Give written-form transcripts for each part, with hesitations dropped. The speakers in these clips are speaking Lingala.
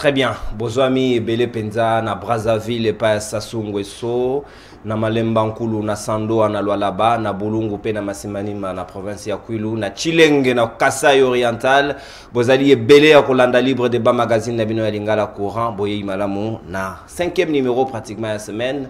Très bien. Bozwami Bele Penza na Brazzaville et pas Sassou Nguesso na Malemba Nkulu na Sando na Lualaba na Bulungu pe na Masimanima na province ya Kwilu na Chilenge na Kasai Oriental. Bozali Bele ya Kolanda Libre Débat magazine na bino ya Lingala Courant boye malamu na 5e numéro pratiquement la semaine.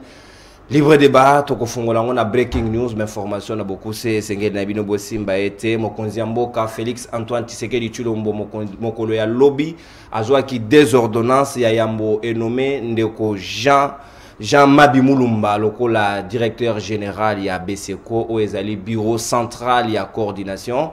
Libre débat, toko fungolango na breaking news, mais information na beaucoup c'est Sengel na bino bosimba ete mokonzi mboka Félix Antoine Tshisekedi Tshilombo mokolo ya lobby azwa ki des ordonnances ya yambo nommé ndeko Jean Mabi Mulumba lokola directeur général ya BCECO o ezali bureau central ya coordination.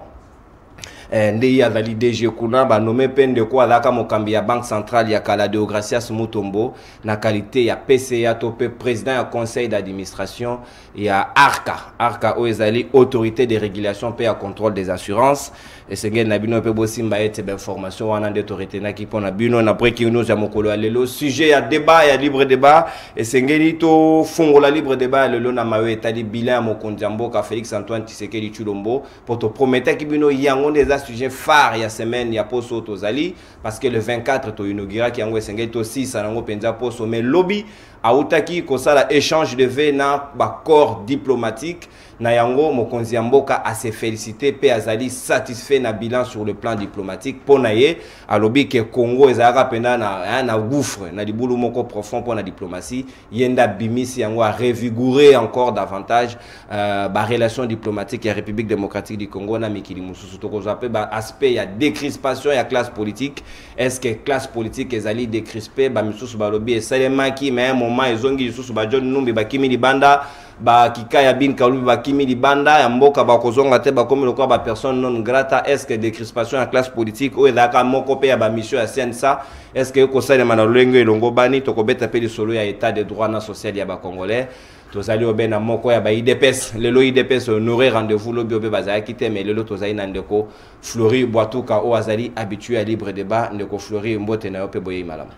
Ndei azali DG kuna ba nommé pende ko alaka mokambi ya banque centrale ya kala Deogracias Mutombo na qualité ya PCA topé président ya conseil d'administration ya ARCA o ezali autorité de régulation pe ya contrôle des assurances et sengel na bino pe bosimba ete ba information wana d'autorité na ki pona bino na breaking news ya mokolo alelo sujet ya débat ya libre débat et sengeli to fungola libre débat lelo na mawe etali bilan mokonzi mboka Félix Antoine Tshisekedi Tshilombo pour te promettre ki bino yango des sujet phare ya semaine ya poso tozali parce que le 24 to inaugura ki yango esengeli to 6 anango penza poso mais lobby autaki kosala échange de vœux na ba corps diplomatique na yango mokonzi mboka a se félicité pe azali satisfait na bilan sur le plan diplomatique pona ye alobi ke Congo ezaka penda na gouffre na libulu moko profond pour la diplomatie yenda bimisi yango a revigorer encore davantage ba relation diplomatique ya République démocratique du Congo na mikili mususu to kozape ba aspect ya décrispation ya classe politique est-ce que classe politique ezali décrispé ba mususu balobi esalema ki mais un moment ezongi mususu ba John Numbi ba Kimi Libanda ba Kikaya bin Kalubi ba Kimi Libanda ya mboka ba kozonga te ba comme le quoi ba personne non grata est-ce que décrispation ya classe politique o ezaka moko pe ya ba mission ya CNSA est-ce que ko sale mana longo elongo bani to ko beta pe solo ya état de droit na social ya ba congolais tozali obena moko ya ba IDPS lelo IDPS honoré rendez-vous lobi obe bazaya kite mais lelo tozali na ndeko Flori Boatuka o azali habitué à libre débat ndeko Flori mbote na yo pe boye malamu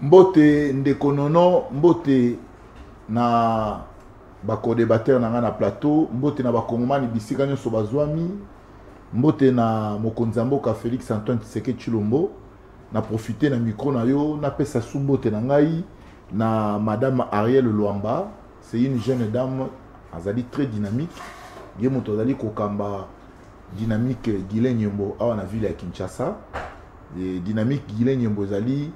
mbote ndeko nono mbote na bako débatteur na ngana plateau mbote na bakongomani bisika nyonso bazwami mbote na mokonzi mboka Félix Antoine Tshisekedi Tshilombo na profiter na micro na yo na pesa su mbote na ngai na madame Ariel Luamba. C'est une jeune dame azali très dynamique ye moto azali kokamba dynamique Guilin Nyembo awa na ville ya Kinshasa et dynamique Guilin Nyembo ezali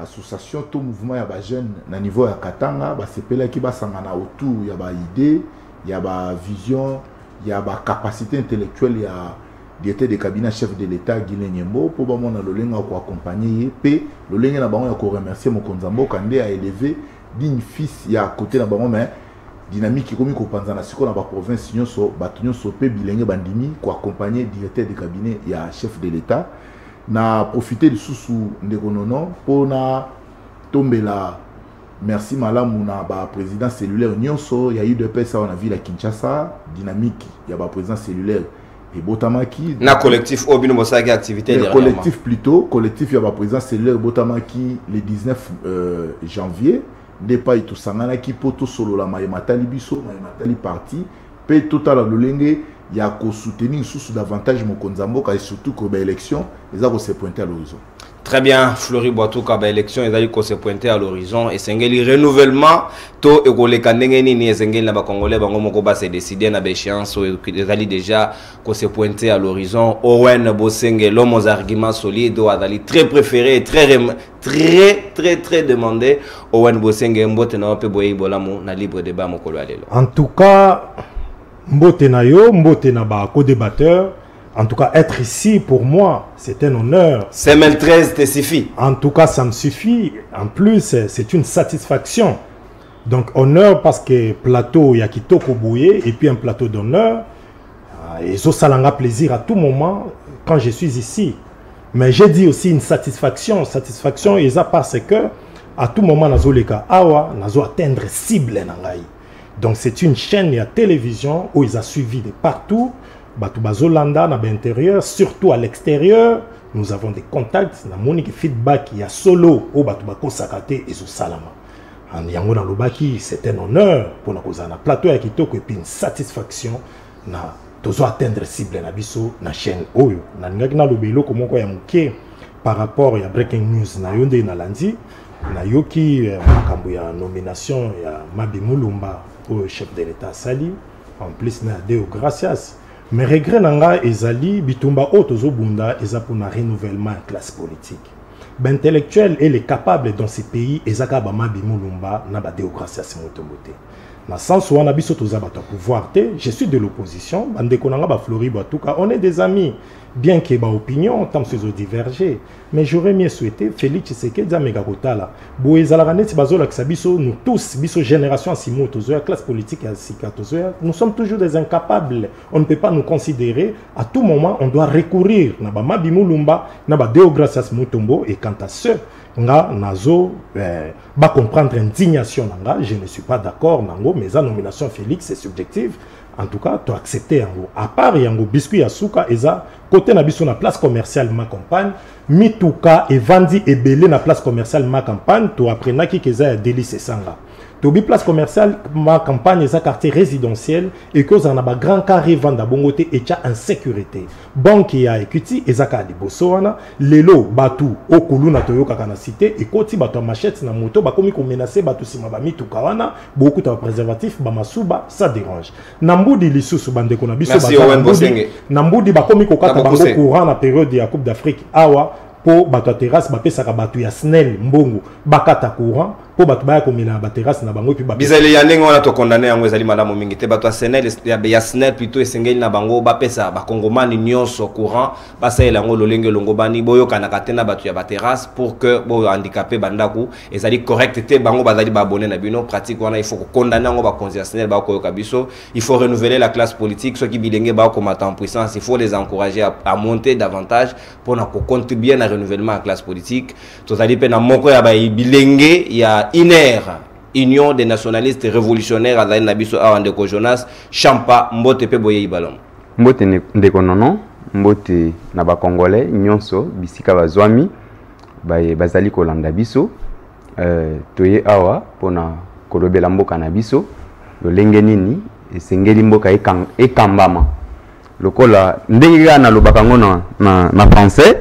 association to mouvement ya ba jeune na niveau ya Katanga ba sepela ki ba sangana autour ya ba idée ya ba vision ya ba capacité intellectuelle ya directeur de cabinet chef de l'état Guilin Nyembo pour ba mona lolenga ko accompagner pe lolenga na bango ya ko remercier mokonzi mboka nde a élevé digne fils ya côté na bango mais dynamique comme ko panza na siko na ba province nyonso batu nyonso pe bilenge bandimi ko accompagner directeur de cabinet ya chef de l'état na profiter de sous ndeko nono pona tombela merci malamu na ba président cellulaire nyonso ya UDPS na ville ya Kinshasa dynamique ya ba président cellulaire et botamaki na collectif obino bosaki activité le collectif plutôt collectif ya ba président cellulaire botamaki le 19 janvier ndepa itu sangana ki poto solo la matali biso matali parti pe total lolenge ya ko soutenir sous davantage mokonzi mboka et surtout ko ba élection ezako se pointer à l'horizon. Très bien, Flori Boatuka ba élection ezali ko se pointer à l'horizon et sengeli renouvellement to ekoleka ndenge nini sengeli na ba congolais bango moko ba se décider na ba échéance ezali déjà ko se pointer à l'horizon. Owen Bosenge l'homme aux arguments solides azali très préféré et très demandé. Owen Bosenge mbote na pe boye bolamu na libre débat mokolo alelo. En tout cas mbote na yo mbote na ba co-débatteur. En tout cas, être ici, pour moi, c'est un honneur. Semaine 13 te suffit. En tout cas, ça me suffit. En plus, c'est une satisfaction. Donc, honneur parce que plateau, il y a Kitoko Bouye, et puis un plateau d'honneur. Et ça salanga plaisir à tout moment quand je suis ici. Mais j'ai dit aussi une satisfaction. Satisfaction, et ça parce que à tout moment, nazoleka awa, nazo atteindre cible nangai. Donc, c'est une chaîne de télévision où ils ont suivi de partout. Batubazolanda na l'intérieur, surtout à l'extérieur, nous avons des contacts, na monique feedback, il y a solo au Batubako Sakate et sous Salama. En yango dans le baki, c'est un honneur pour nous na plateau ya kitoko et puis une satisfaction na tozo atteindre cible na biso na chaîne oyo. Na ngaki na lobelo komoko ya muke par rapport à breaking news na yonde na lundi na yoki makambo ya nomination ya Mabi Mulumba au chef de l'État sali en plus na Deo Gracias mais regret nanga ezali bitumba otozo bunda eza pour na renouvellement de classe politique intellectuel et les capables dans ces pays ezaka ba Mabi Mulumba na ba Deo Gracias motombote na sens où on a biso toza bato pouvoir te je suis de l'opposition bandeko nanga ba Flori Batuka on est des amis bien que ma opinion tant que ces divergé mais j'aurais mieux souhaité Félix Tshisekedi amega kotala boezala neti bazola kisabiso nous tous biso génération simo tozoya classe politique ya sika tozoya nous sommes toujours des incapables on ne peut pas nous considérer à tout moment on doit recourir na ba Mabi Mulumba na ba Deo Gracias Mutombo et quant à ce nga nazo ba comprendre indignation nanga je ne suis pas d'accord nango mais la nomination Félix c'est subjectif. En tout cas, tu as accepté yango. À part yango biscuit asuka eza côté na biso na place commerciale ma campagne, mituka et vandi et belé na place commerciale ma campagne, tu apprenaki que eza délice sanga. Tu bi place commerciale ma campagne eza quartier résidentiel et que ça na ba grand carré vanda bongote et tia insécurité. Banque ya equity eza ka liboso wana, lelo batu okulu na toyoka kana cité et koti batu machette na moto ba komi ko menacer batu sima ba mituka wana, beaucoup de préservatifs ba masuba ça dérange. Nambudi lisusu bandeko na biso ba nambudi ba komi ko kata bango courant na période ya Coupe d'Afrique awa po bato terrasse ba pesa ka bato ya SNEL mbongo bakata courant po bato ba ko mina ba terrasse na bango puis ba bizali ya ndenge wana to condamner yango ezali malamu mingi te bato ya SNEL ya SNEL plutôt esengeli na bango ba pesa ba kongomani nyonso courant ba saela ngo lolenge longo bani boyo kana katena bato ya ba terrasse pour que bo handicapé bandaku ezali correct te bango bazali ba abonné na bino pratique wana il faut condamner ngo ba konzi ya SNEL ba ko yoka biso il faut renouveler la classe politique ceux qui bilenge ba ko mata en puissance il faut les encourager à monter davantage pour na ko contribuer na renouvellement à classe politique tozali pe na moko ya ba bilenge ya INER Union des nationalistes révolutionnaires azali na biso awa ndeko Jonas Champa mbote pe boye ibalom mbote ndeko nono mbote na ba congolais nyonso bisika bazwami bazali kolanda biso toye awa pona kolobela mboka na biso lolenge nini esengeli mboka ekambama lokola ndenge na lobaka ngona na français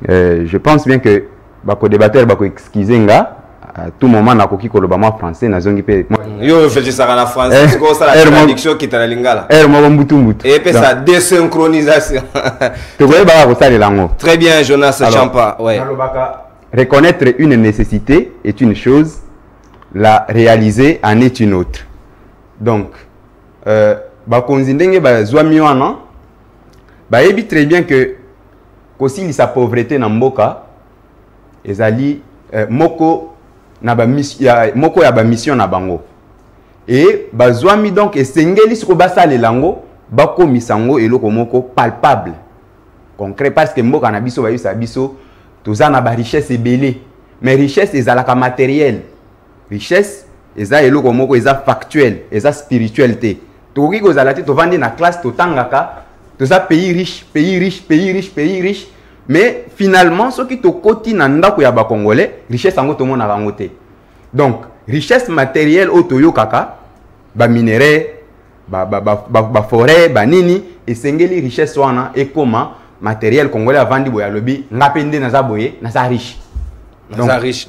je pense bien que bako débatteur bako excuser nga à tout moment na koki koloba moi français na zongi pe yo fait ça en français ko ça la traduction qui tala lingala mo mbutu mbutu et puis ça désynchronisation to koye ba ko sala lango très bien Jonas Champa ouais reconnaître une nécessité est une chose la réaliser en est une autre donc ba konzi ndenge ba zwami wana ba yebi très bien que kosi sa pauvreté na mboka ezali moko na ba moko ya ba mission na bango et bazwami donc esengeli siko basale lango bako misango eloko moko palpable concret parce que mboka na biso ba yisa biso toza na ba richesse ebele mais richesse ezalaka matériel richesse eza eloko moko eza factuel eza spiritualité tokoki kozala te tovandi na classe totangaka toza pays riche pays riche pays riche pays riche mais finalement ce qui te koti na ndako ya ba congolais richesse ango to mona bango te donc richesse matérielle otoyo kaka ba minerais ba forêt ba nini esengeli richesse wana ekoma matériel congolais avandi boya lobi ngapende na za boye na za riche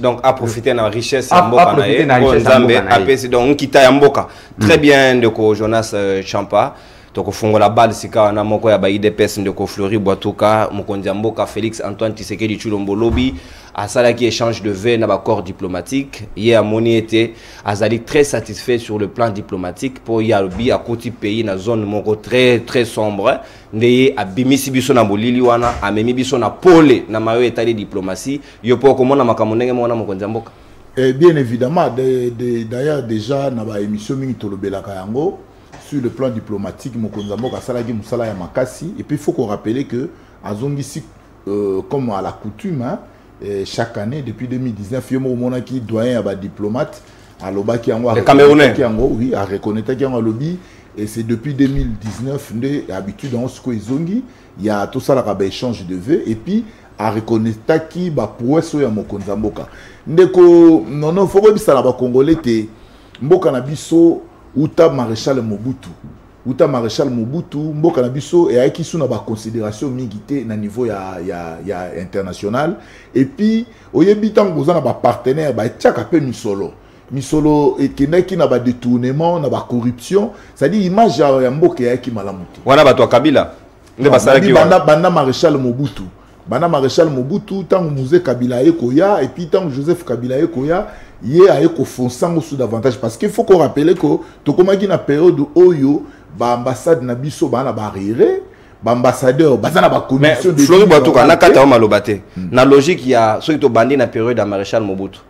donc à profiter na richesse ya mboka na ye nzambe apesi donc kita ya mboka très bien ndeko Jonas Champa toko fongola balle sika wana moko ya ba IDPS ndeko Flori Batuka mokonzi ya mboka Félix Antoine Tshisekedi Tshilombo lobi asala qui échange de vœux na ba corps diplomatique ye amoni était azali très satisfait sur le plan diplomatique pour yalobi a côté pays na zone moko très sombre ndeye abimisi biso na bolili wana amemi biso na pole na mayo etali diplomatie yo po komona makambo ndenge mona mokonzi ya mboka bien évidemment d'ailleurs déjà na ba émission mingi tolobelaka yango sur le plan diplomatique mokonzi mboka salaki musala ya makasi et puis il faut qu'on rappelle que azongisi comme à la coutume hein, chaque année depuis 2019 yomo monaki doyen ya ba diplomate alobaki yango le Camerounais oui a reconnaître yango lobby et c'est depuis 2019 ndé habitude en siko izongi il y a tout ça la ba échange de vœux et puis a reconnaître ki ba prouesse ya mokonzi mboka ndeko non faut que ça la ba congolais te mboka na biso uta maréchal Mobutu uta maréchal Mobutu mboka na biso et ayaki suna ba considération mingité na niveau ya international et puis oyebi tango za na ba partenaire ba tiaka pe misolo ekendaki na ba détournement na ba corruption, c'est-à-dire image ya mboka ayaki malamu te wana bato Kabila nde basalaki banda maréchal Mobutu tango Mouzé Kabila ekoya et puis tango Joseph Kabila ekoya ye a foncer sous davantage parce qu'il faut qu'on rappelle que to komaki na période oyo ba ambassade na biso ba na barrière ba ambassadeur bazana ba condition de Flori Batuka na kata malobate na logique ya ceux to bandi na période de maréchal Mobutu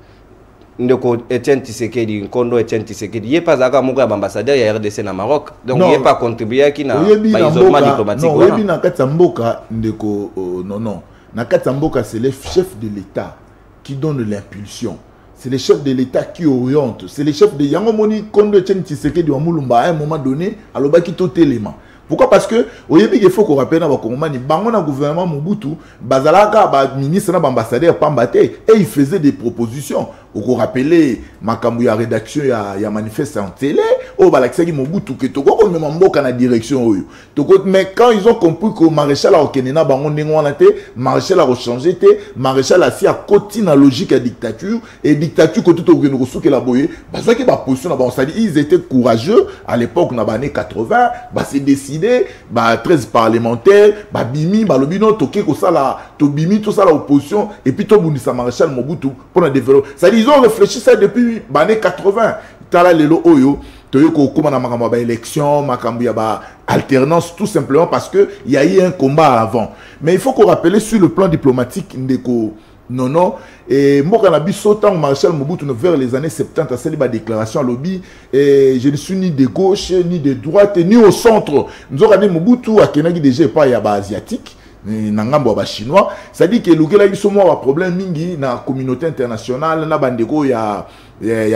ndeko Etienne Tshisekedi Nkondo Etienne Tshisekedi ye pas aka moko ya ambassadeur ya RDC na Maroc donc ye pas contribuer ki na ba isolement diplomatique non yebi na kata mboka ndeko non na kata mboka c'est le chef de l'État qui donne l'impulsion. C'est le chef de l'État qui oriente. C'est le chef de Yango Moni Kondo Etienne Tshisekedi wa Mulumba à un moment donné à l'obaki tout élément. Pourquoi? Parce que au Yébi il faut qu'on rappelle na bakongomani bango na gouvernement Mobutu bazalaka ba ministre na ambassadeur Pambate et il faisait des propositions. Vous rappelez makambu ya rédaction ya manifeste en télé au balaxaki Mobutu que toko ko même mboka na direction oyo. Toko mais quand ils ont compris que maréchal a okenena bango ndenge wana te, maréchal a changé te, maréchal a si a côté na logique ya dictature et dictature que tout au geno soke la boye, bazaki ba position na ba on dit ils étaient courageux à l'époque na ba années 80, ba c'est décidé bah 13 parlementaires bah bimi bah lobino toké ko sala to bimi tout ça la opposition et puis to bundisa maréchal Mobutu pour développer ça ils ont réfléchi ça depuis années 80 tala lelo oyo toyo ko kuma na makambo ba élection makambo ya ba alternance tout simplement parce que il y a eu un combat avant mais il faut qu'on rappelle sur le plan diplomatique ndeko non et moi quand biso tant maréchal Mobutu vers les années 70 à celle ba déclaration à lobby et je ne suis ni de gauche ni de droite ni au centre nous avons Mobutu a kenaki déjà pas ya ba asiatique na ngambo ba chinois ça dit que lokela biso mo ba problème mingi na communauté internationale na bandeko ya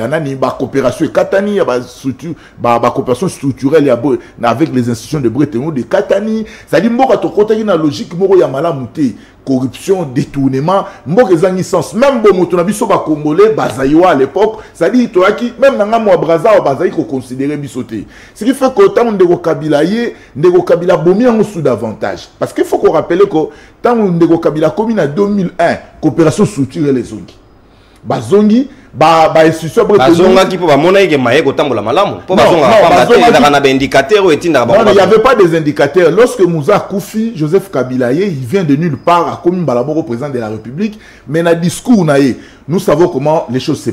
nani ba coopération katani ba structure ba coopération structurelle ya avec les institutions de Bretton Woods de katani ça dit mboka to kotaki na logique moko ya malamu te corruption détournement mboka ezangi sens même bo moto na biso ba congolais bazaïwa à l'époque ça dit to aki même na ngambo ya Brazza bazaï ko considérer biso te ce qui fait que tant ndeko Kabila bomi en sous davantage parce qu'il faut qu'on rappelle que tant ndeko Kabila comme en 2001 coopération structurelle les zongi bazongi institution bazonga qui pour mona ike maye ko tambola malamu pour bazonga pas na indicateur etinda ba non il y avait pas des indicateurs lorsque Moussa Koufi Joseph Kabila il vient de nulle part à comme balaboro président de la République mais na discours naé nous savons comment les choses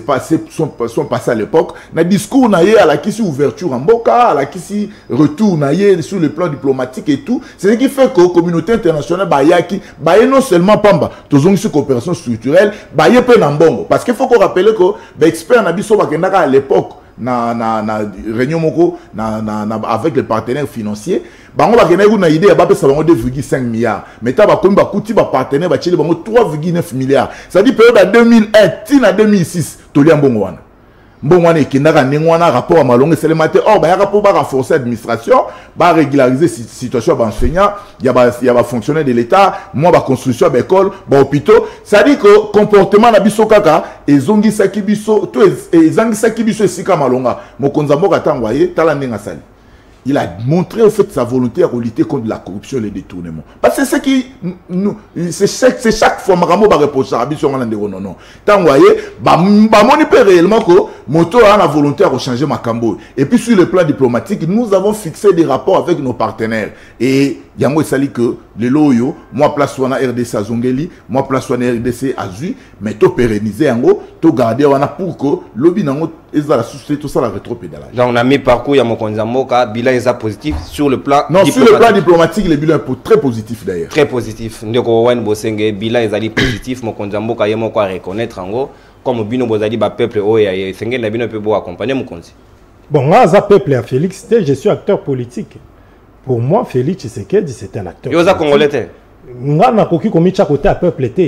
sont passées à l'époque na discours naé à la kisi ouverture en boka à la kisi retour naé sur le plan diplomatique et tout c'est ce qui fait que communauté internationale yaki non seulement pamba tozongi sur coopération structurelle pe na mbongo parce qu'il faut qu'on rappelle que expert na biso bakendaka à l'époque na réunion moko avec les partenaires financiers bango bakendaka na idée ya bapesa bango 2,5 milliards mais ta bakomi bakuti ba partenaire bacheli bango 3,9 milliards ça dit période à 2001 tina 2006 tolia mbongo wana mbongo wana ekendaka ndenge wana rapport à malongo esalema te or bayaka mpo barenforcer administration barégulariser situation ya baenseignant ya ba fonctionnaire de l'état mwa baconstruction ya baécole bahôpitaux ça dit que comportement na biso kaka ezongisaki biso to ezangisaki biso esika malonga mokonzi ya mboka ntango aye tala ndenge asali il a montré au fait sa volonté à lutter contre la corruption et le détournement. Parce que c'est ce qui c'est chaque fois makambo ba reprocher à biso ngana ndeko non. Tant voyez ba moni pe réellement que moto a la volonté à changer makambo. Et puis sur le plan diplomatique, nous avons fixé des rapports avec nos partenaires et yango esali que le loyo moi place wana RDC azongeli, moi place wana RDC azui, mais to pérenniser yango, to garder wana pour que lobby nango ezala susciter tout ça la rétropédalage. Donc on a mis parcours ya mokonzi mboka bilan est positif sur le plan non diplomatique. Sur le plan diplomatique le bilan est très positif d'ailleurs. Très positif. Ndeko Wen Bosenge bilan est positif mokonzi mboka yemo ko reconnaître ngo comme bino bozali ba peuple oya senge na bino pe bo accompagner mokonzi. Bon moi za peuple à Félix je suis acteur politique. Pour moi Félix Tshisekedi c'est un acteur. Yoza congolais.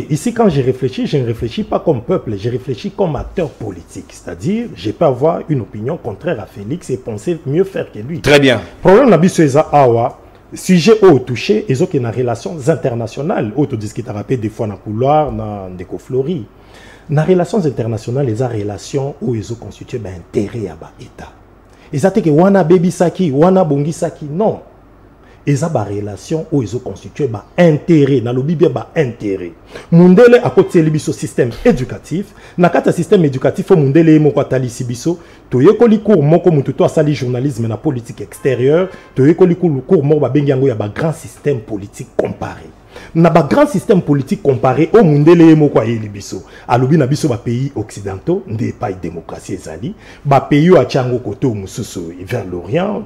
Ici, quand je réfléchis, je ne réfléchis pas comme peuple, je réfléchis comme acteur politique. C'est-à-dire, je peux avoir une opinion contraire à Félix et penser mieux faire que lui. Très bien. Problème n'a awa. Sujet au touché, ils ont des relations internationales. Auto discuter rappelé des fois dans le couloir, dans des flori. Dans les relations internationales, les relations où ils ont constitué un intérêt à l'État. ezate ke wana baby saki wana bongi saki non eza ba relation o ezo constituer ba intérêt na lobi bien ba intérêt mundele akotieli biso système éducatif na kata système éducatif o mundele moko atalisi biso toyekoli cours moko mutu to asali journalisme na politique extérieure toyekoli cours moko ba bengi yango ya ba grand système politique comparé na ba grand système politique comparé au mundele moko ayeli biso alobi na biso ba pays occidentaux nde pas démocratie ezali ba pays o achango koto mususu vers l'Orient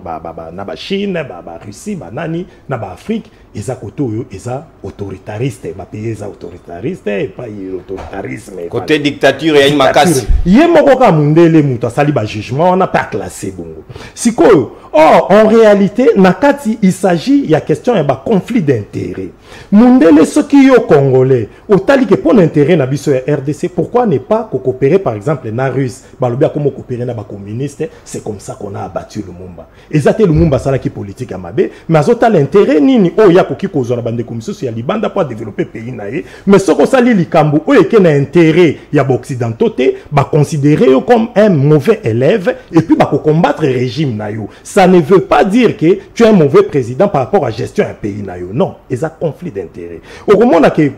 na ba Chine ba Russie ba nani na ba Afrique eza koto oyo eza autoritariste ba pays eza autoritariste pas autoritarisme côté dictature ya makasi ye moko ka mundele mutu asali ba jugement on a pas classé bongo sikoyo or en réalité nakati il s'agit ya question ya ba conflit d'intérêt mundele soki yo congolais otali ke pour l'intérêt na biso ya RDC pourquoi ne pas coopérer par exemple na russe balobi akomo coopérer na ba communiste c'est comme ça qu'on a abattu Lumumba ezate Lumumba sala ki politique ya mabe mais azota l'intérêt nini o ya koki kozwa na bande komisusu ya libanda pour développer pays na ye mais soko sali likambo o eke na intérêt ya ba occidentaux te ba considérer yo comme un mauvais élève et puis ba combattre régime na yo ça ne veut pas dire que tu es un mauvais président par rapport à gestion un pays na yo non eza conflit d'intérêt au moment na que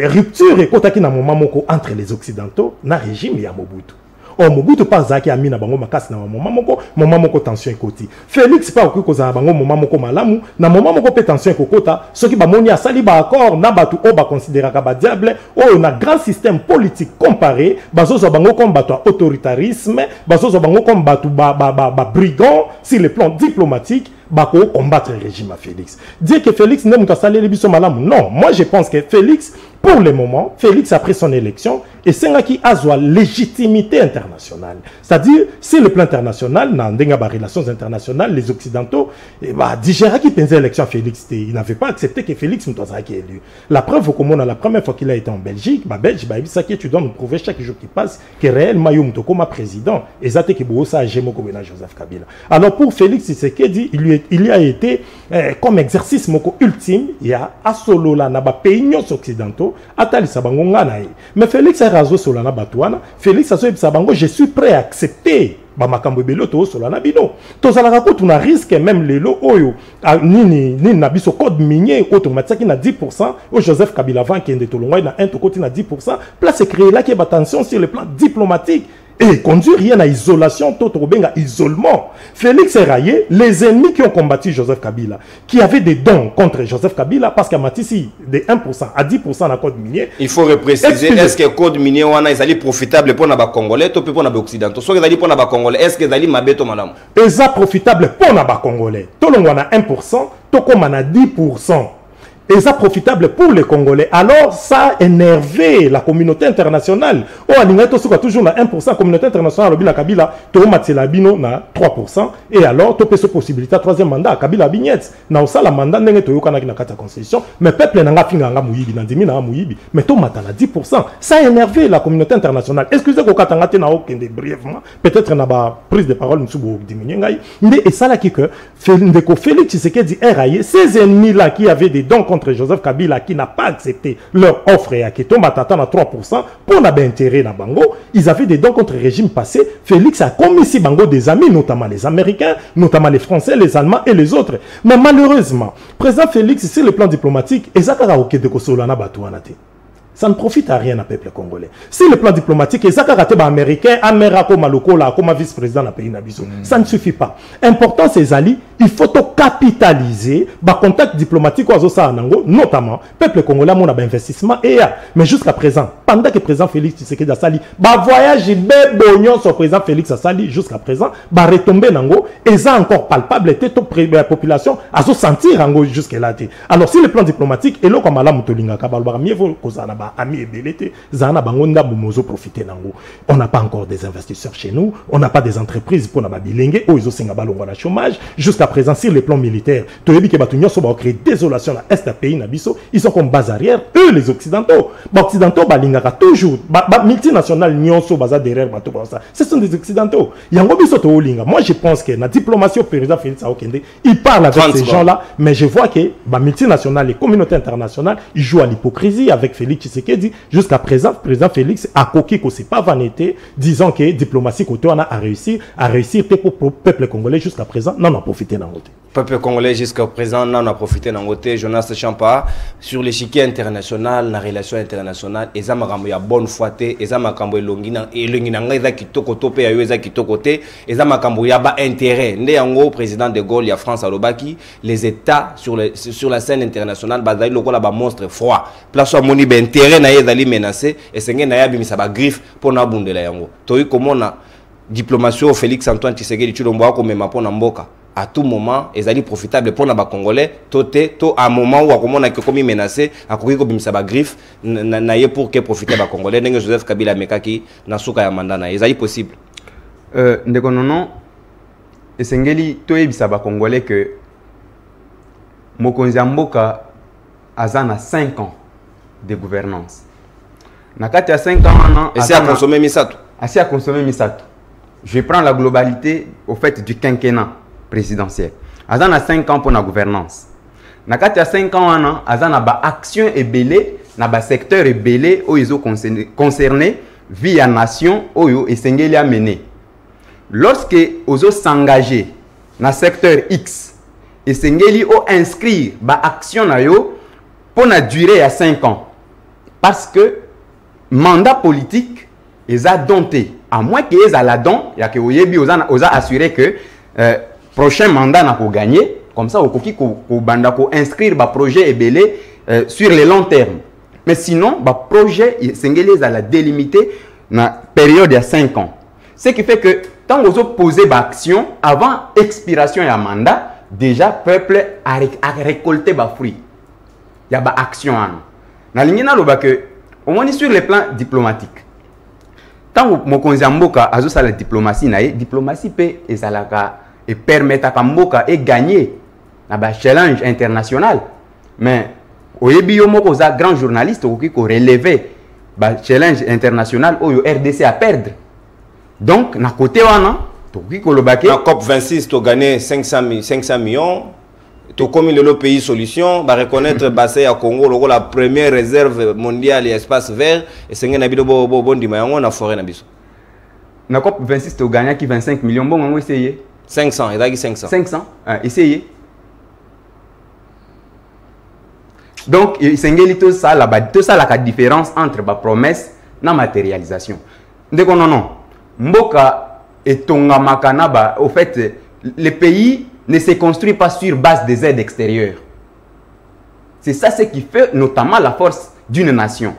rupture et kotaki na moment moko entre les occidentaux na régime ya Mobutu Mobutu pas zaki amina bango makasi na moment moko tension ekoti Félix pas okoki kozala bango moment moko malamu na moment moko pe tension ekokota soki bamoni asali ba accord na batu o ba considéraka ba diable o na grand système politique comparé bazozo bango comme batu autoritarisme bazozo bango comme batu ba brigand sur le plan diplomatique bako combattre le régime à Félix. Dire que Félix n'est pas salé les biso malam. Non, moi je pense que Félix, pour le moment, Félix après son élection, et c'est un qui a la légitimité internationale. C'est-à-dire, si le plan international, dans des relations internationales, les Occidentaux, digéra qui pensait l'élection Félix, il n'avait pas accepté que Félix ne soit pas élu. La preuve, au comment la première fois qu'il a été en Belgique, tu dois nous prouver chaque jour qui passe que réellement il est comme président. Et ça, c'est que ça Joseph Kabila. Alors pour Félix, c'est ce qu'il dit, il y a été comme exercice moko ultime, il y a asolo la naba pays occidentaux, atali sabango nganaï. Mais Félix a razo solana batouana, Félix a dit sabango, je suis prêt à accepter. Bamakambo belo to solana bino. To zalaka ko tuna risque même lelo oyo nini na biso code minier automatique na 10% au Joseph Kabila van qui est de Tolongwa na 1 to côté na 10%, place créer là qui est attention sur le plan diplomatique. Et conduire rien à isolation, tout à isolement. Félix est raillé, les ennemis qui ont combattu Joseph Kabila, qui avaient des dons contre Joseph Kabila, parce qu'à Matissi, de 1% à 10% dans le code minier. Il faut repréciser, est-ce que le code minier est profitable pour les Congolais ou pour les Occidentaux? Soit pour les Congolais, est-ce que c'est mabeto madame? C'est profitable pour les Congolais. Tout le monde a 1%, tout comme on a 10%. Et ça profitable pour les Congolais. Alors, ça a énervé la communauté internationale. Oh, à toujours na 1%, la communauté internationale, la Kabila, Tomatela Bino na 3%. Et alors, tu peux cette possibilité, troisième mandat, Kabila Bignetz. Na ça, la mandat n'est pas na kata constitution. Mais peuple n'a pas fini à Mouyibi, n'a dimi na Mouyibi. Mais Tomata na 10%. Ça a énervé la communauté internationale. Excusez-moi, Katangate na aucun brièvement. Peut-être n'a pas prise de parole, nous diminuer. Mais et ça là qui que, Félix Tshisekedi est raillé. Ces ennemis-là qui avaient des dons contre Joseph Kabila qui n'a pas accepté leur offre et qui tombe à 3% pour n'avoir intérêt dans Bango, ils avaient des dons contre le régime passé. Félix a commis ici Bango des amis, notamment les Américains, notamment les Français, les Allemands et les autres. Mais malheureusement, président Félix, sur le plan diplomatique, ça ne profite à rien au peuple congolais. Si le plan diplomatique est américain, Américain, Maloko, comme vice-président du pays Nabiso, ça ne suffit pas. Important, ces alliés, il faut capitaliser le contact diplomatique, notamment, le peuple congolais, mon investissement, mais jusqu'à présent, pendant que le président Félix Tshisekedi a sali, voyage bébognon sur le président Félix a sali, jusqu'à présent, retombé nango, et ça encore palpable, la population a sentir jusqu'à là. Alors, si le plan diplomatique est là, comme à la Moutolinga, mieux vaut ami et belete zana bangonda bumozo profiter nango. On n'a pas encore des investisseurs chez nous, on n'a pas des entreprises pour na bilenge o izo singa balongo na chômage. Jusqu'à présent sur le plan militaire. Toyebi ke batu nyonso ba créer désolation na est pays na biso, ils sont comme base arrière eux les occidentaux. Ba occidentaux ba lingaka toujours ba multinational nyonso baza derrière bato comme ça. Ce sont des occidentaux. Yango biso to linga. Moi je pense que la diplomatie au président Félix Okende, il parle avec ces gens-là, mais je vois que ba multinational les communautés internationales, ils jouent à l'hypocrisie avec Félix Tshisekedi. Jusqu'à présent, le président Félix a coqué que c'est pas vanité, disant que diplomatie côté on a réussi pour le peuple congolais jusqu'à présent, non on a profité d'un côté. Peuple congolais jusqu'à présent, non on a profité d'un côté. Jonas Champa sur l'échiquier international, la relation internationale, et ça m'a ya bonne foi et ça m'a cambo longina et longina nga kitoko topé ya yo kitoko te et ça m'a cambo ya ba intérêt. Né yango président de Gaulle ya France alobaki les États sur la scène internationale bazali lokola ba monstre froid. Place à moni ba intérêt na yezali menacé et sengé na ya bimisa ba griffe pour na bundela yango. Toyi komona diplomatie au Félix Antoine Tshisekedi Tshilombo ako mema pona mboka. À tout moment, ils allaient profitable pour les Congolais. Tout à un moment où on a commis menacé, à courir comme ça va griffe, naïe pour que profiter les Congolais. N'est-ce Joseph Kabila Mekaki na souka ya mandana. Ils allaient possible. Non. Et sengeli toi bisa ba Congolais que Mokonzi Mboka azana 5 ans de gouvernance. Na kati ya 5 ans, et c'est à consommer misato. À consommer misato. Je prends la globalité au fait du quinquennat présidentiel. Azana 5 ans pour la gouvernance. Nakati a 5 ans, azana ba action et belé, na ba secteur et belé où ils ont concerné via nation où et sengeli a mené. Lorsque ils ont s'engager na secteur X et sengeli ont inscrire ba action na yo pour la durée à 5 ans. Parce que mandat politique ils ont dompté. À moins qu'ils aient la don, il y a que vous assuré que prochain mandat n'a pas gagné. Comme ça, vous pouvez inscrire le projet et belé sur le long terme. Mais sinon, le projet est à la délimité dans la période de 5 ans. Ce qui fait que quand vous posez l'action, avant expiration du mandat, déjà le peuple a récolté les fruits. Il y a une action. Au moins sur le plan diplomatique. Tant Mokonzi Mboka a joué la diplomatie, la diplomatie peut et permettre à Mboka de gagner un challenge international. Mais au Yébi, grand journaliste qui a relevé le challenge international où le RDC a perdu. Donc, na côté wana, la COP26, tu as gagné 500 millions. Tu as commis le pays solution, va reconnaître Bassé à Congo, la première réserve mondiale et espace vert, et c'est un habit bon dimanche, on a forêt na biso. Na COP26, tu as gagné 25 millions, bon, on va essayer. 500, il a dit 500. 500, essayez. Donc, c'est tout ça la différence entre la promesse et la matérialisation. Donc, non. Mboka et Tonga Makanaba, au fait, les pays ne se construit pas sur base des aides extérieures. C'est ça ce qui fait notamment la force d'une nation.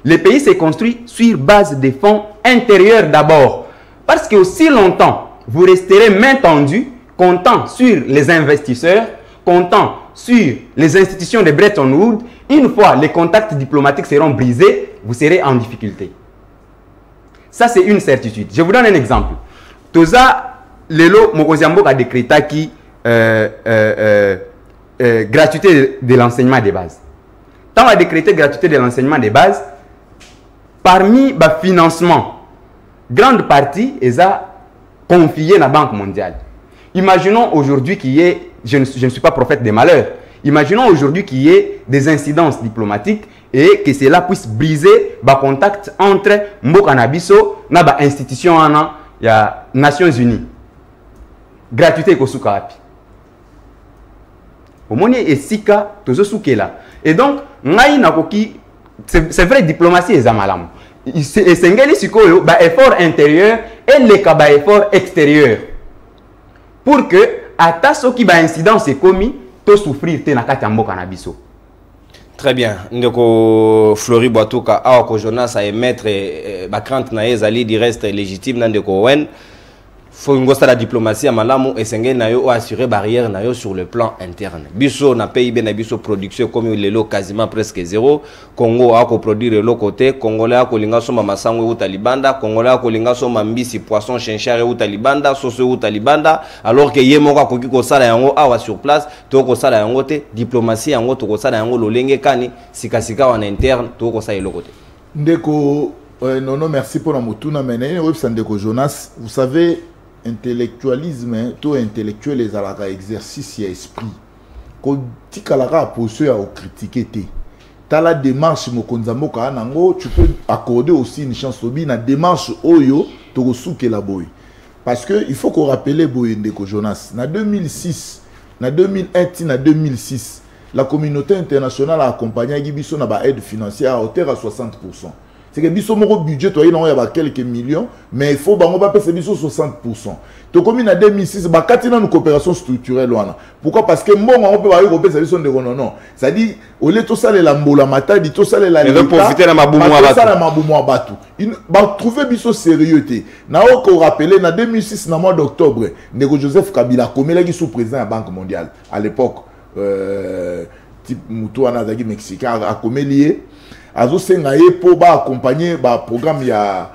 Les pays se construisent sur base des fonds intérieurs d'abord. Parce que aussi longtemps, vous resterez main tendue, comptant sur les investisseurs, comptant sur les institutions de Bretton Woods. Une fois les contacts diplomatiques seront brisés, vous serez en difficulté. Ça, c'est une certitude. Je vous donne un exemple. Toza Lelo Mokonzi Mboka a décrété qui gratuité de l'enseignement de base. Tant on a décrété gratuité de l'enseignement de base, parmi les financements, grande partie est confiée à la Banque mondiale. Imaginons aujourd'hui qu'il y ait, je ne suis pas prophète des malheurs, imaginons aujourd'hui qu'il y ait des incidences diplomatiques et que cela puisse briser le contact entre Mboka Nabiso et l'institution des Nations Unies. Gratuité kosuka api. Au moins et sika tozo soukela. Et donc ngai nakoki c'est vrai diplomatie est amalam. Et sengeli sikoyo ba effort intérieur et le ba effort extérieur. Pour que ata soki ba incidence est commis to souffrir te na kati mboka na biso. Très bien. Ndeko Flori Boatouka awa ko Jonas a émettre ba crainte na ezali di reste légitime ndeko Wen. faut ngosa la diplomatie à malamu esenge na yo assurer barrière na yo sur le plan interne. Biso na PIB na biso production comme le lot quasiment presque zéro. Congo a ko produire le côté, Congolais a ko linga soma masango ou talibanda, Congolais a ko linga soma mbisi poisson chinchard ou talibanda, sauce ou talibanda, alors que yemoka ko kiko sala yango awa sur place, to ko sala yango te diplomatie yango to ko sala yango lolenge kani sikasika en interne to ko sala le côté. Ndeko non merci pour la mutuna mene Ndeko Jonas, vous savez intellectualisme tout intellectuel les alaka exercice et esprit ko tikalaka posture à critiquer te ta la démarche mokonzamboka nango tu peux accorder aussi une chance obi na démarche oyo to souke la boy parce que il faut qu'on rappelle boy Ndeko Jonas na 2006 na 2001 na 2006 la communauté internationale a accompagné Gibiso na ba aide financière à hauteur à 60%. C'est que biso moko budget toi il y a quelques millions mais il faut bango ba pesa biso 60%. To comme en 2006 ba katina une coopération structurelle wana. Pourquoi? Parce que mbongo on peut ba yo pesa biso ndeko non. Ça dit au lieu to sala la mbola mata di to sala la l'État profiter na mabumu abatu. Ça la mabumu abatu. Il ba trouver biso sérieuxté. Na o ko rappeler na 2006 na mois d'octobre ndeko Joseph Kabila komela ki sous président de la Banque mondiale à l'époque type Mutuana zaki mexicain a komelié azo sengaye pour ba accompagner ba programme ya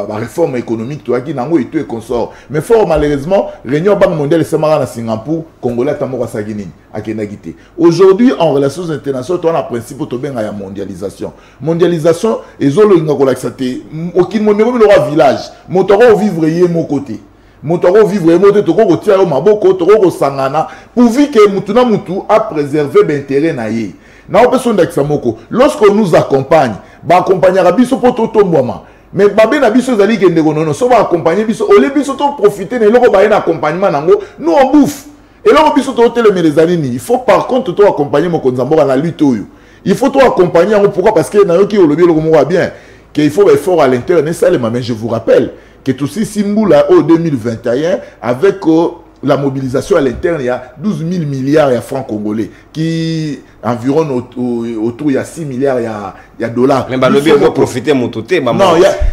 réforme économique toi qui nango et tout et consort mais fort malheureusement réunion Banque mondiale semara na Singapour Congolais tamoko sagini akenagité aujourd'hui en relations internationales toi na principe to benga ya mondialisation ezolo inga ko laxate aucun monde no village motoro vivre yé mon côté Montoro vivre moto toko ko tia yo maboko toko ko sangana pourvu que mutuna mutu a préserver l'intérêt na yé. Na opeson d'examoko lorsqu'on nous accompagne, ba accompagnera biso poto tomboma. Mais babé na biso zali ke ndeko nono so ba accompagner biso ole biso to profiter ne loko ba na accompagnement nango nous on bouffe. Et là on biso to tele les anini. Il faut par contre to accompagner mon konzamboka na lutte oyo. Il faut to accompagner pourquoi parce que na yo ki olobi loko mo bien qu'il faut effort à l'interne et ça mais je vous rappelle que tout ce Simboula au 2021 avec la mobilisation à l'interne il y a 12 000 milliards de francs congolais qui environ autour il y a 6 milliards il y a dollars. Mais le bien profiter mon tout non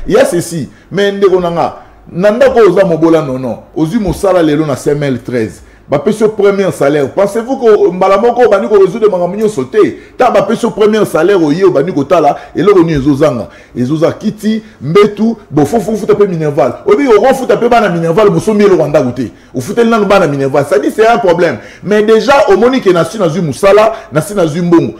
il y a ceci mais ndeko nanga nanda ko oza mobola non ozu mosala lelo na 5013 ba peso premier salaire pensez-vous que mbalamoko bani ko résoudre mangamunyo sauter ta ba peso premier salaire oye bani ko tala et le roni ezozanga ezoza kiti mbetu bo fofu futa pe minerval obi o refuta pe bana minerval musomi le Rwanda goûter o futel nanu bana minerval ça dit c'est un problème mais déjà au monique nation zu musala nation zu mbongo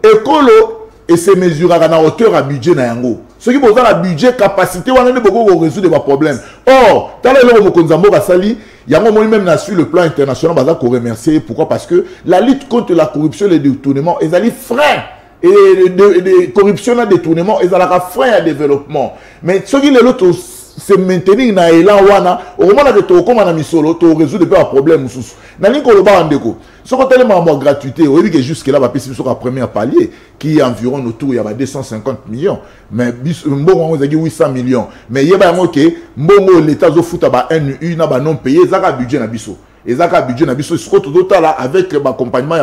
écolo et se mesurera na hauteur à budget na yango ce qui besoin la budget capacité wana ne beaucoup résoudre des problèmes or tala le mokonzambo basali yango moni même na sur le plan international baza ko remercier pourquoi parce que la lutte contre la corruption et le détournement ils allaient frein et de corruption et détournement ils allaient frein à développement mais ce qui les autres se maintenir na élan wana au moment que to koma na misolo to résoudre pas problème sous na ni ko lo ba ndeko ce qu'on tellement en gratuité oui que jusque là ba pesi sur la première palier qui est environ autour il y a 250 millions mais mbongo on a dit 800 millions mais yeba ngo ke mbongo l'état zo futa ba NU na ba non payé zaka budget na biso ezaka budget na biso siko to tala avec l'accompagnement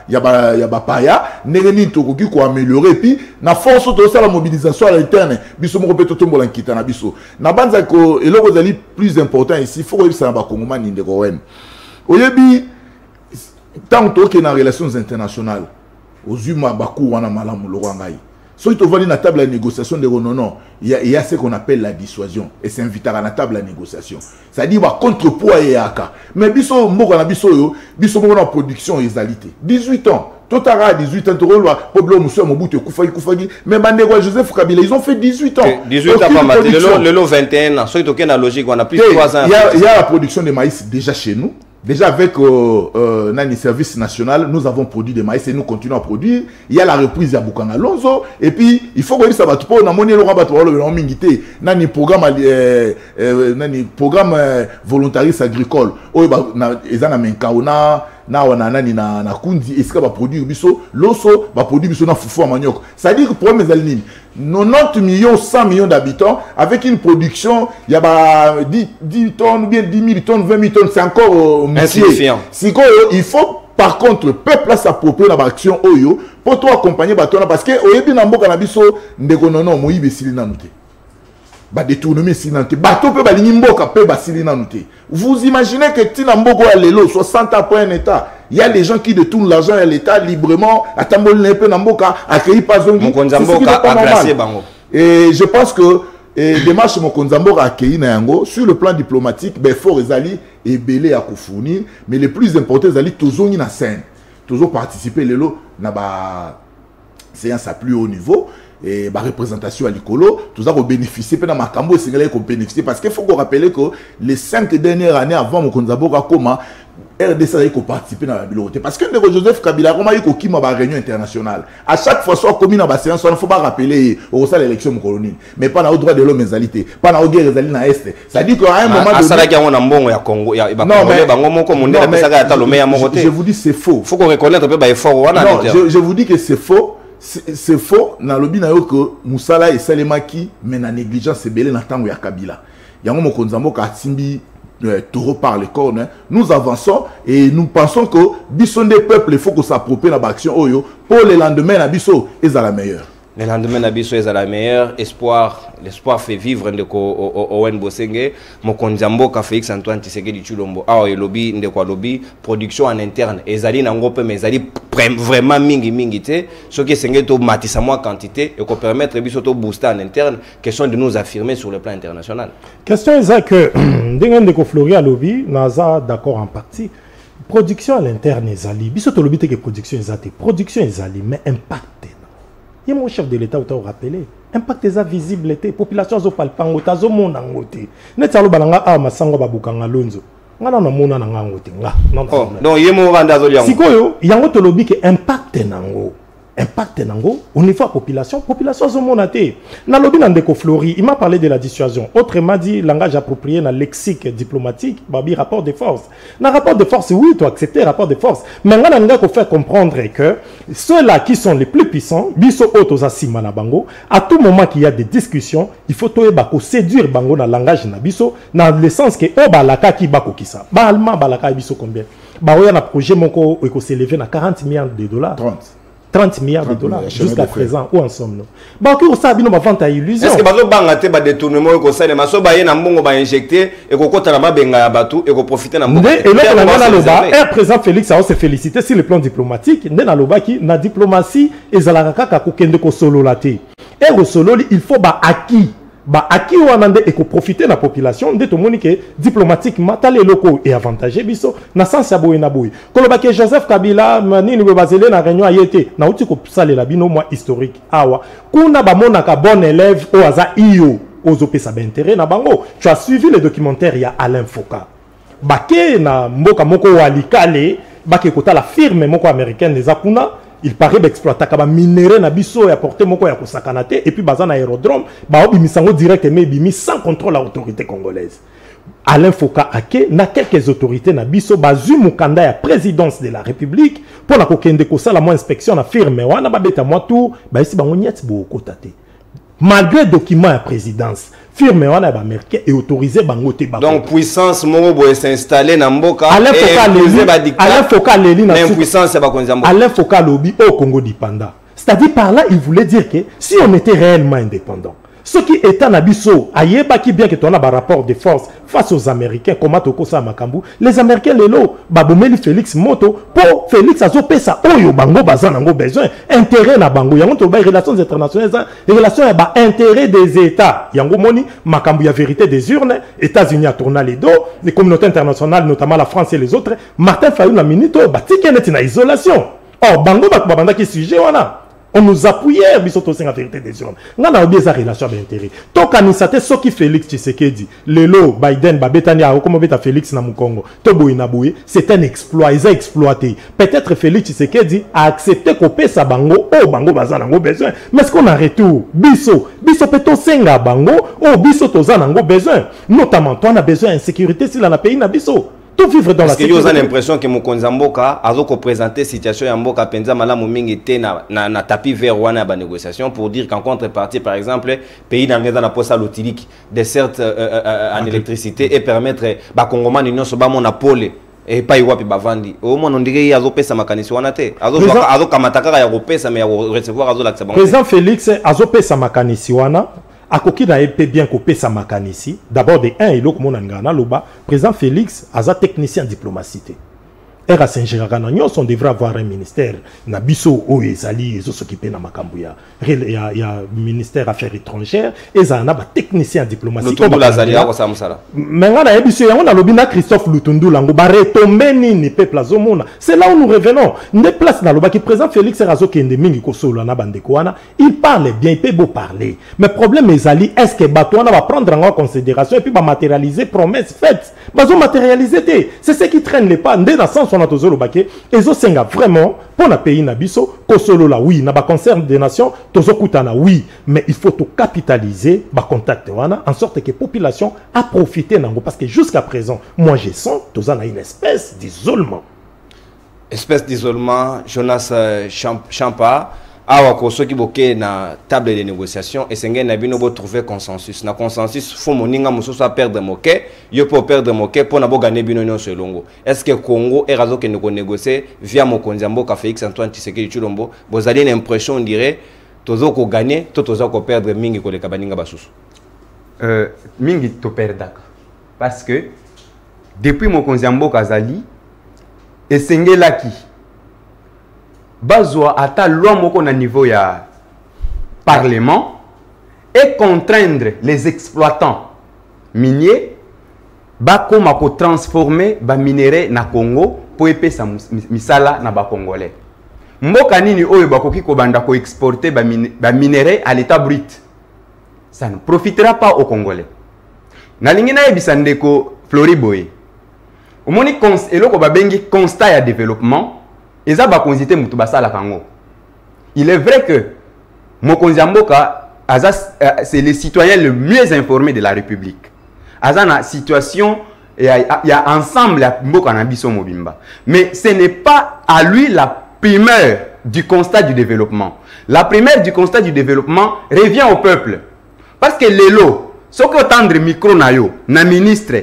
ya ba paya nengeni to koki ko améliorer puis na force to ça la mobilisation à l'interne biso moko peto tombola nkita na biso na banza ko eloko zali plus important ici faut que ça ba kongomani ndeko wen oyebi tant que dans les relations internationales aux humains bakou wana malamu lo ngai so tu vas na table de négociation de non il y a ce qu'on appelle la dissuasion et s'inviter à la table de négociation ça dit va contrepoids et aka mais biso mboko na biso yo biso mboko na production exalité 18 ans Totara 18 ans to problème monsieur Mobutu kufagi mais bandeko Joseph Kabila ils ont fait 18 ans 18 ans pas mal le 21 ans so tu na logique on a plus 3 ans il y a la production de maïs déjà chez nous. Déjà avec Nani Service National, nous avons produit des maïs et nous continuons à produire. Il y a la reprise à Bukana Lonzo. Et puis, il faut que ça va tout pour nous monnaie le rabat pour le mingité. Nani programme volontariste agricole. Oh, ezana menkaona na wana nani na kundi eska ba produire biso loso ba produire biso na fufu à manioc. Ça dit que pour mes alnines 90 millions 100 millions d'habitants avec une production il y a 10 tonnes ou bien 10 000 tonnes 20 000 tonnes c'est encore insuffisant. Il faut par contre peuple s'approprier la action oyo pour toi accompagner batona parce que oyebi na mboka na biso ndeko nono moyibe sili na muté ba détournement sinante bato pe balingi mboka pe basili nanu. Vous imaginez que tina mboko ya lelo 60 ans après un état, il y a les gens qui détournent l'argent à l'état librement, atambol nepe na mboka accueilli pas zongi. Et je pense que démarche Mokonzamboka accueilli na yango sur le plan diplomatique, ben fort ezali et belé à fournir, mais le plus important ezali tozongi na scène. Toujours participer lelo na ba séance à plus haut niveau. Et ma représentation à l'Icolo, tout ça va bénéficier, puis dans ma cambo, c'est qu'on bénéficier parce qu'il faut qu'on rappelle que les 5 dernières années avant mon Konzaboka Koma, RDC a participé dans la bibliothèque. Parce que Joseph Kabila a eu une réunion internationale. À chaque fois, soit commis dans la séance, il ne faut pas rappeler au sein de l'élection colonie. Mais pas dans le droit de l'homme égalité, pas dans le guerre égalité dans l'Est. Ça dit qu'à un moment donné. Je vous dis c'est faux. Il faut qu'on reconnaisse un peu l'effort. Non, je vous dis que c'est faux. C'est faux. Dans le binayo que Moussala et Salemaki mais la négligence c'est belé dans le temps où il y a Kabila. Il y a un moment qu'on a Timbi taureau par les cornes. Nous avançons et nous pensons que Bisson des peuples il faut que s'approprie dans l'action Oyo pour le lendemain la Bisso est à la meilleure. Le lendemain Nabiso est à la meilleure. L'espoir fait vivre ndeko Owen Bosenge. Mokonzambo ka Félix Antoine Tshisekedi Tshilombo. Ah et lobby ndeko lobby production en interne. Ezali na ngope mais ezali vraiment mingi te. Ce qui senge to matisa moi quantité et qu'on permettre biso to booster en interne. Question de nous affirmer sur le plan international. Question est que ndenge ndeko Flori à lobby naza d'accord en partie. Production à l'interne ezali. Biso to lobby te que production ezali. Production ezali mais impact. Il y a mon chef de l'État qui t'a rappelé. Impact des visibilité. Population zo palpango tazo mona ngote. Netalo balanga a masango babukanga lonzo. Ngana na mona na ngote nga. Oh, donc yemo vanda zo liango. Sikoyo yango to lobi ke impact nango. Impact nango au niveau de la population zo mona te. Na lobi na ndeko Flori, il m'a parlé de la dissuasion. Autrement dit, langage approprié dans le lexique diplomatique, babi rapport de force. Dans rapport de force, oui, tu acceptes rapport de force. Mais on a qu'on faire comprendre que ceux-là qui sont les plus puissants, biso autos asima na bango, à tout moment qu'il y a des discussions, il faut toye bako séduire bango dans le langage na biso, dans le sens que o balaka ki bako kisa. Ba allemand balaka biso combien? Ba oya na projet moko eko s'élever na 40 milliards de dollars. 30 milliards de dollars jusqu'à présent. Où en sommes-nous? Bah, on sait bien vente à illusion. Est-ce que bazo bangate ba détournement ko sale maso ba yena mbongo ba injecter et ko kota na mabenga ya batu et ko profiter na mbongo. Et là on a le bas et président Félix a se féliciter sur le plan diplomatique, na loba ki na diplomatie ezalaka kaka ko kende ko solo laté. Et au solo il faut ba acquis ba aki wanande eko profiter la population de tout monde que diplomatiquement tale locaux et avantagé biso na sens ya boye na boye koloba ke Joseph Kabila nini be bazele na réunion ayete na uti ko salela bino moi historique awa kuna ba monaka bon élève o aza iyo ozopesa ba intérêt na bango. Tu as suivi le documentaire ya Alain Foka bake na mboka moko walikale bake kota la firme moko américaine des akuna. Il paraît d'exploiter kaba minerai na biso ya porter moko ya kosakanate et puis bazana aérodrome ba obimisango direct mais bimi sans contrôle la autorité congolaise. Alain Foka ake na quelques autorités na biso bazu mukanda ya présidence de la République pour la kokende ko sala mo inspection na firme wana ba beta mo tout ba isi bango nyati bo kotate. Malgré document à présidence, firme wana ba américain et autorisé bangote ba. Donc puissance moko bo s'installer na mboka Alain Foka leli na impuissance ba konzambo. Alain Foka lobi au Congo dépendant. C'est-à-dire par là il voulait dire que si on était réellement indépendant, ce qui est en abisso, ayeba qui bien que tu as un rapport de force face aux Américains, comment tu as Makambu, les Américains, les lots, Babomeli Félix Moto, pour Félix Azope, ça, oyo bango bazan ango besoin, intérêt na bango, yango to ba relations internationales, les relations ba intérêt des États, yango moni, Makambu ya vérité des urnes, États-Unis a tourné les dos, les communautés internationales, notamment la France et les autres, Martin Fayou na minito, ba tiki na isolation. Or, bango babanda qui sujet wana. On nous appuyait, bisoto c'est la vérité des urnes. On a oublié sa relation d'intérêt. Tant qu'à nous sater ce qui Félix Tshisekedi, Lelo, Biden, Babetania, comment beta Félix na Mukongo, Tobo Inaboué, c'est un exploit, ils ont exploité. Peut-être Félix Tshisekedi a accepté qu'on paie sa bango, oh bango bazanango besoin. Mais est-ce qu'on a retour? Biso peto senga bango, oh biso tozanango besoin. Notamment, toi on a besoin d'insécurité si la pays na biso. Tout vivre dans la sécurité. Parce qu'il y a l'impression que Mokonza Mboka a représenté la situation de Mboka Penza Malamu Mingi na tapis vert wana ba négociation pour dire qu'en contrepartie par exemple pays dans la poste lotilique des certes en électricité et permettre ba Congoman union so ba mon apole et pas iwapi bavandi au moins on dirait azo pesa makanisi wana te azo kamataka ya kopesa mais ya recevoir azo laksa bango. Président Félix azo pesa makanisi wana akoki na épée bien kopé sa makanisi d'abord de un eloko mona ngana loba président Félix aza technicien en diplomatie. Era Saint-Gérard on devrait avoir un ministère na biso o ezali ezo s'occuper na makambu ya ministère affaires étrangères ezana ba technicien en diplomatie Lutundu la zalia ko samusala menga na ebiso yango na lobina Christophe Lutundu lango ba retomber nini peuple azomona. C'est là où nous revenons ne place na loba ki président Félix Razo kende mingi ko solo na bandeko wana il parle bien, il peut beau parler mais problème ezali est-ce que bato wana va prendre en considération et puis va matérialiser promesses faites bazo matérialiser. C'est ce qui traîne les pas dans sens on a toujours le baquet et zo senga vraiment pour la pays nabiso kosolo la oui na ba concert des nations tozo kutana oui mais il faut tout capitaliser ba contact wana en sorte que population a profité nango parce que jusqu'à présent moi je sens tozana une espèce d'isolement Jonas Champa awa ko soki boke na table de négociation et sengen na bino bo trouver consensus na consensus faut moninga mususu a perdre moke yo pour perdre moke pour na bo gagner bino nyonso elongo est-ce que Congo est razo que ne ko négocier via Mokonzi Mboka Félix Antoine Tshisekedi Tshilombo vous avez l'impression on dirait tozo ko gagner tozo ko perdre mingi ko le kabaninga basusu mingi to perdaka parce que depuis Mokonzi Mboka Zali et sengelaki bazwa ata loi moko na niveau ya parlement et contraindre les exploitants miniers bakoma ko transformer ba minerais na Congo pour epesa misala na ba congolais mboka nini oyo bakoki ko banda ko exporter ba minerais à l'état brut ça ne profitera pas aux Congolais na lingina yebisa ndeko Floriboye omoni eloko babengi constat ya développement. Il est vrai que Mokonzi Mboka c'est le citoyen le mieux informé de la République. Azana situation il y a ensemble Mboka na biso mobimba. Mais ce n'est pas à lui la primeur du constat du développement. La primeur du constat du développement revient au peuple. Parce que l'élo, ce que tendre micro na yo, na ministre,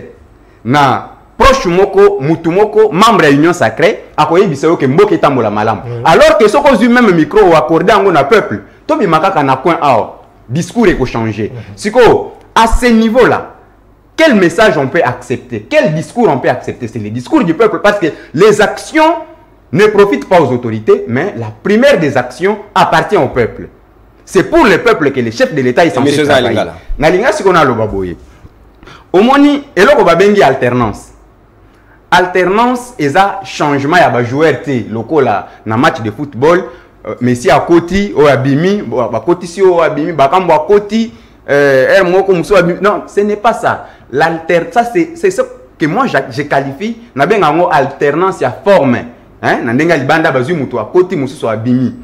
na proche moko mutumoko membre de l'union sacrée akoye bisayo ke mboka etambola malamu alors que soko zu même micro ou accordé ngo na peuple to bi makaka na coin a discours eko changer siko à ce niveau là quel message on peut accepter, quel discours on peut accepter? C'est le discours du peuple parce que les actions ne profitent pas aux autorités mais la première des actions appartient au peuple. C'est pour le peuple que le chef de l'État est censé travailler. Na linga siko na lobaboye omoni eloko babengi alternance. Alternance et ça changement ya ba joueur té lokola na match de football Messi à côté ou abimi ba côté si ou abimi ba kambo à côté moko muso abimi non ce n'est pas ça ça c'est ce que moi je qualifie na benga ngo alternance ya forme hein na ndenga libanda bazui muto à côté muso so abimi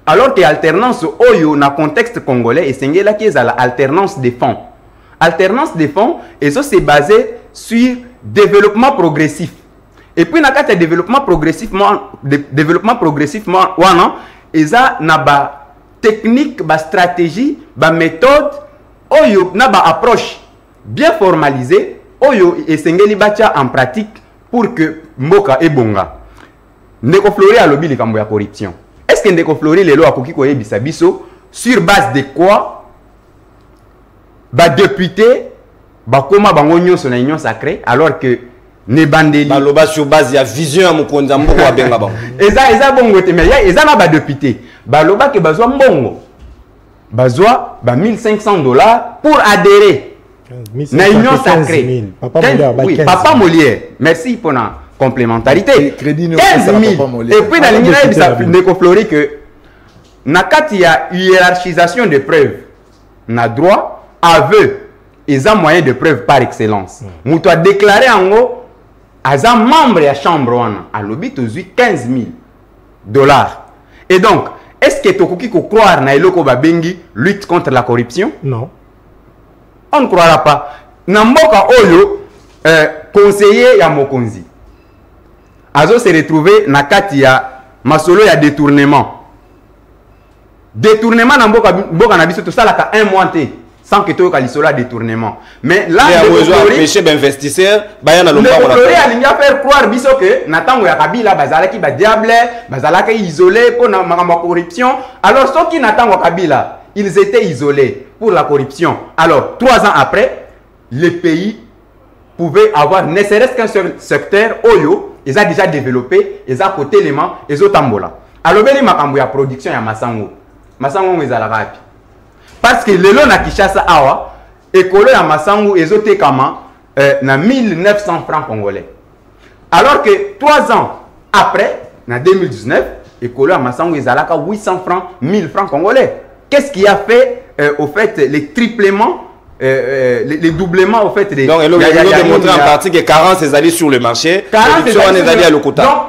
alors que alternance oyo na contexte congolais et sengela ki za la alternance des fonds et ça c'est basé sur développement progressif. Et puis, dans le développement progressivement, il y a une technique, une stratégie, une méthode, une approche bien formalisée, et sengeli bacha en pratique pour que Mboka et Bonga. Ndeko Flori a lobby les cambo ya corruption. Est-ce que Ndeko Flori les lois koki koye bisabiso sur base de quoi ba député bakoma bango nyonso na union sacrée alors que ne bandeli baloba sur base ya vision ya Mokonzi Mboka benga bango eza bongo te mais eza na ba député baloba ke bazwa mbongo bazwa ba $1500 pour adhérer na union sacrée. Papa Molière merci pour la complémentarité 15 000 et puis dans l'ingénieur ça Ndeko Flori que na kati ya hiérarchisation de preuves na droit aveu ils ont moyen de preuve par excellence. Mouto a déclaré en haut, à membre de la chambre, à l'obit aux $15 000. Et donc, est-ce que tu peux croire na eloko babengi lutte contre la corruption? Non. On ne croira pas. Namboka Oyo, conseiller ya Mokonzi. Azo se retrouvé na kati ya masolo ya détournement. Détournement Namboka na biso tout ça là 1 mois té. Sans que tu aies un détournement. Mais là, péché d'investisseur, Bayana Lomba a faire croire que Natango Kabila, Bazalaki, diable, Bazalaki isolé pour la corruption. Alors, ce qui Natango Kabila, ils étaient isolés pour la corruption. Alors, 3 ans après, le pays pouvait avoir ne serait-ce qu'un seul secteur, Oyo, ils ont déjà développé, ils ont côté élément, ils ont tambola. Alors, il y a la production de Massango. Massango, ils ont la rapide. Parce que le long na Kinshasa, awa, école à Massango, ils ont été na 1900 francs congolais. Alors que 3 ans après, en 2019, école à Massango, ils ont 800 francs, 1000 francs congolais. Qu'est-ce qui a fait, au fait, les triplements, les doublements, au fait, des... Donc, ils ont démontré en partie que 40 c'est allé sur le marché, production on est allé à l'Okota. Donc,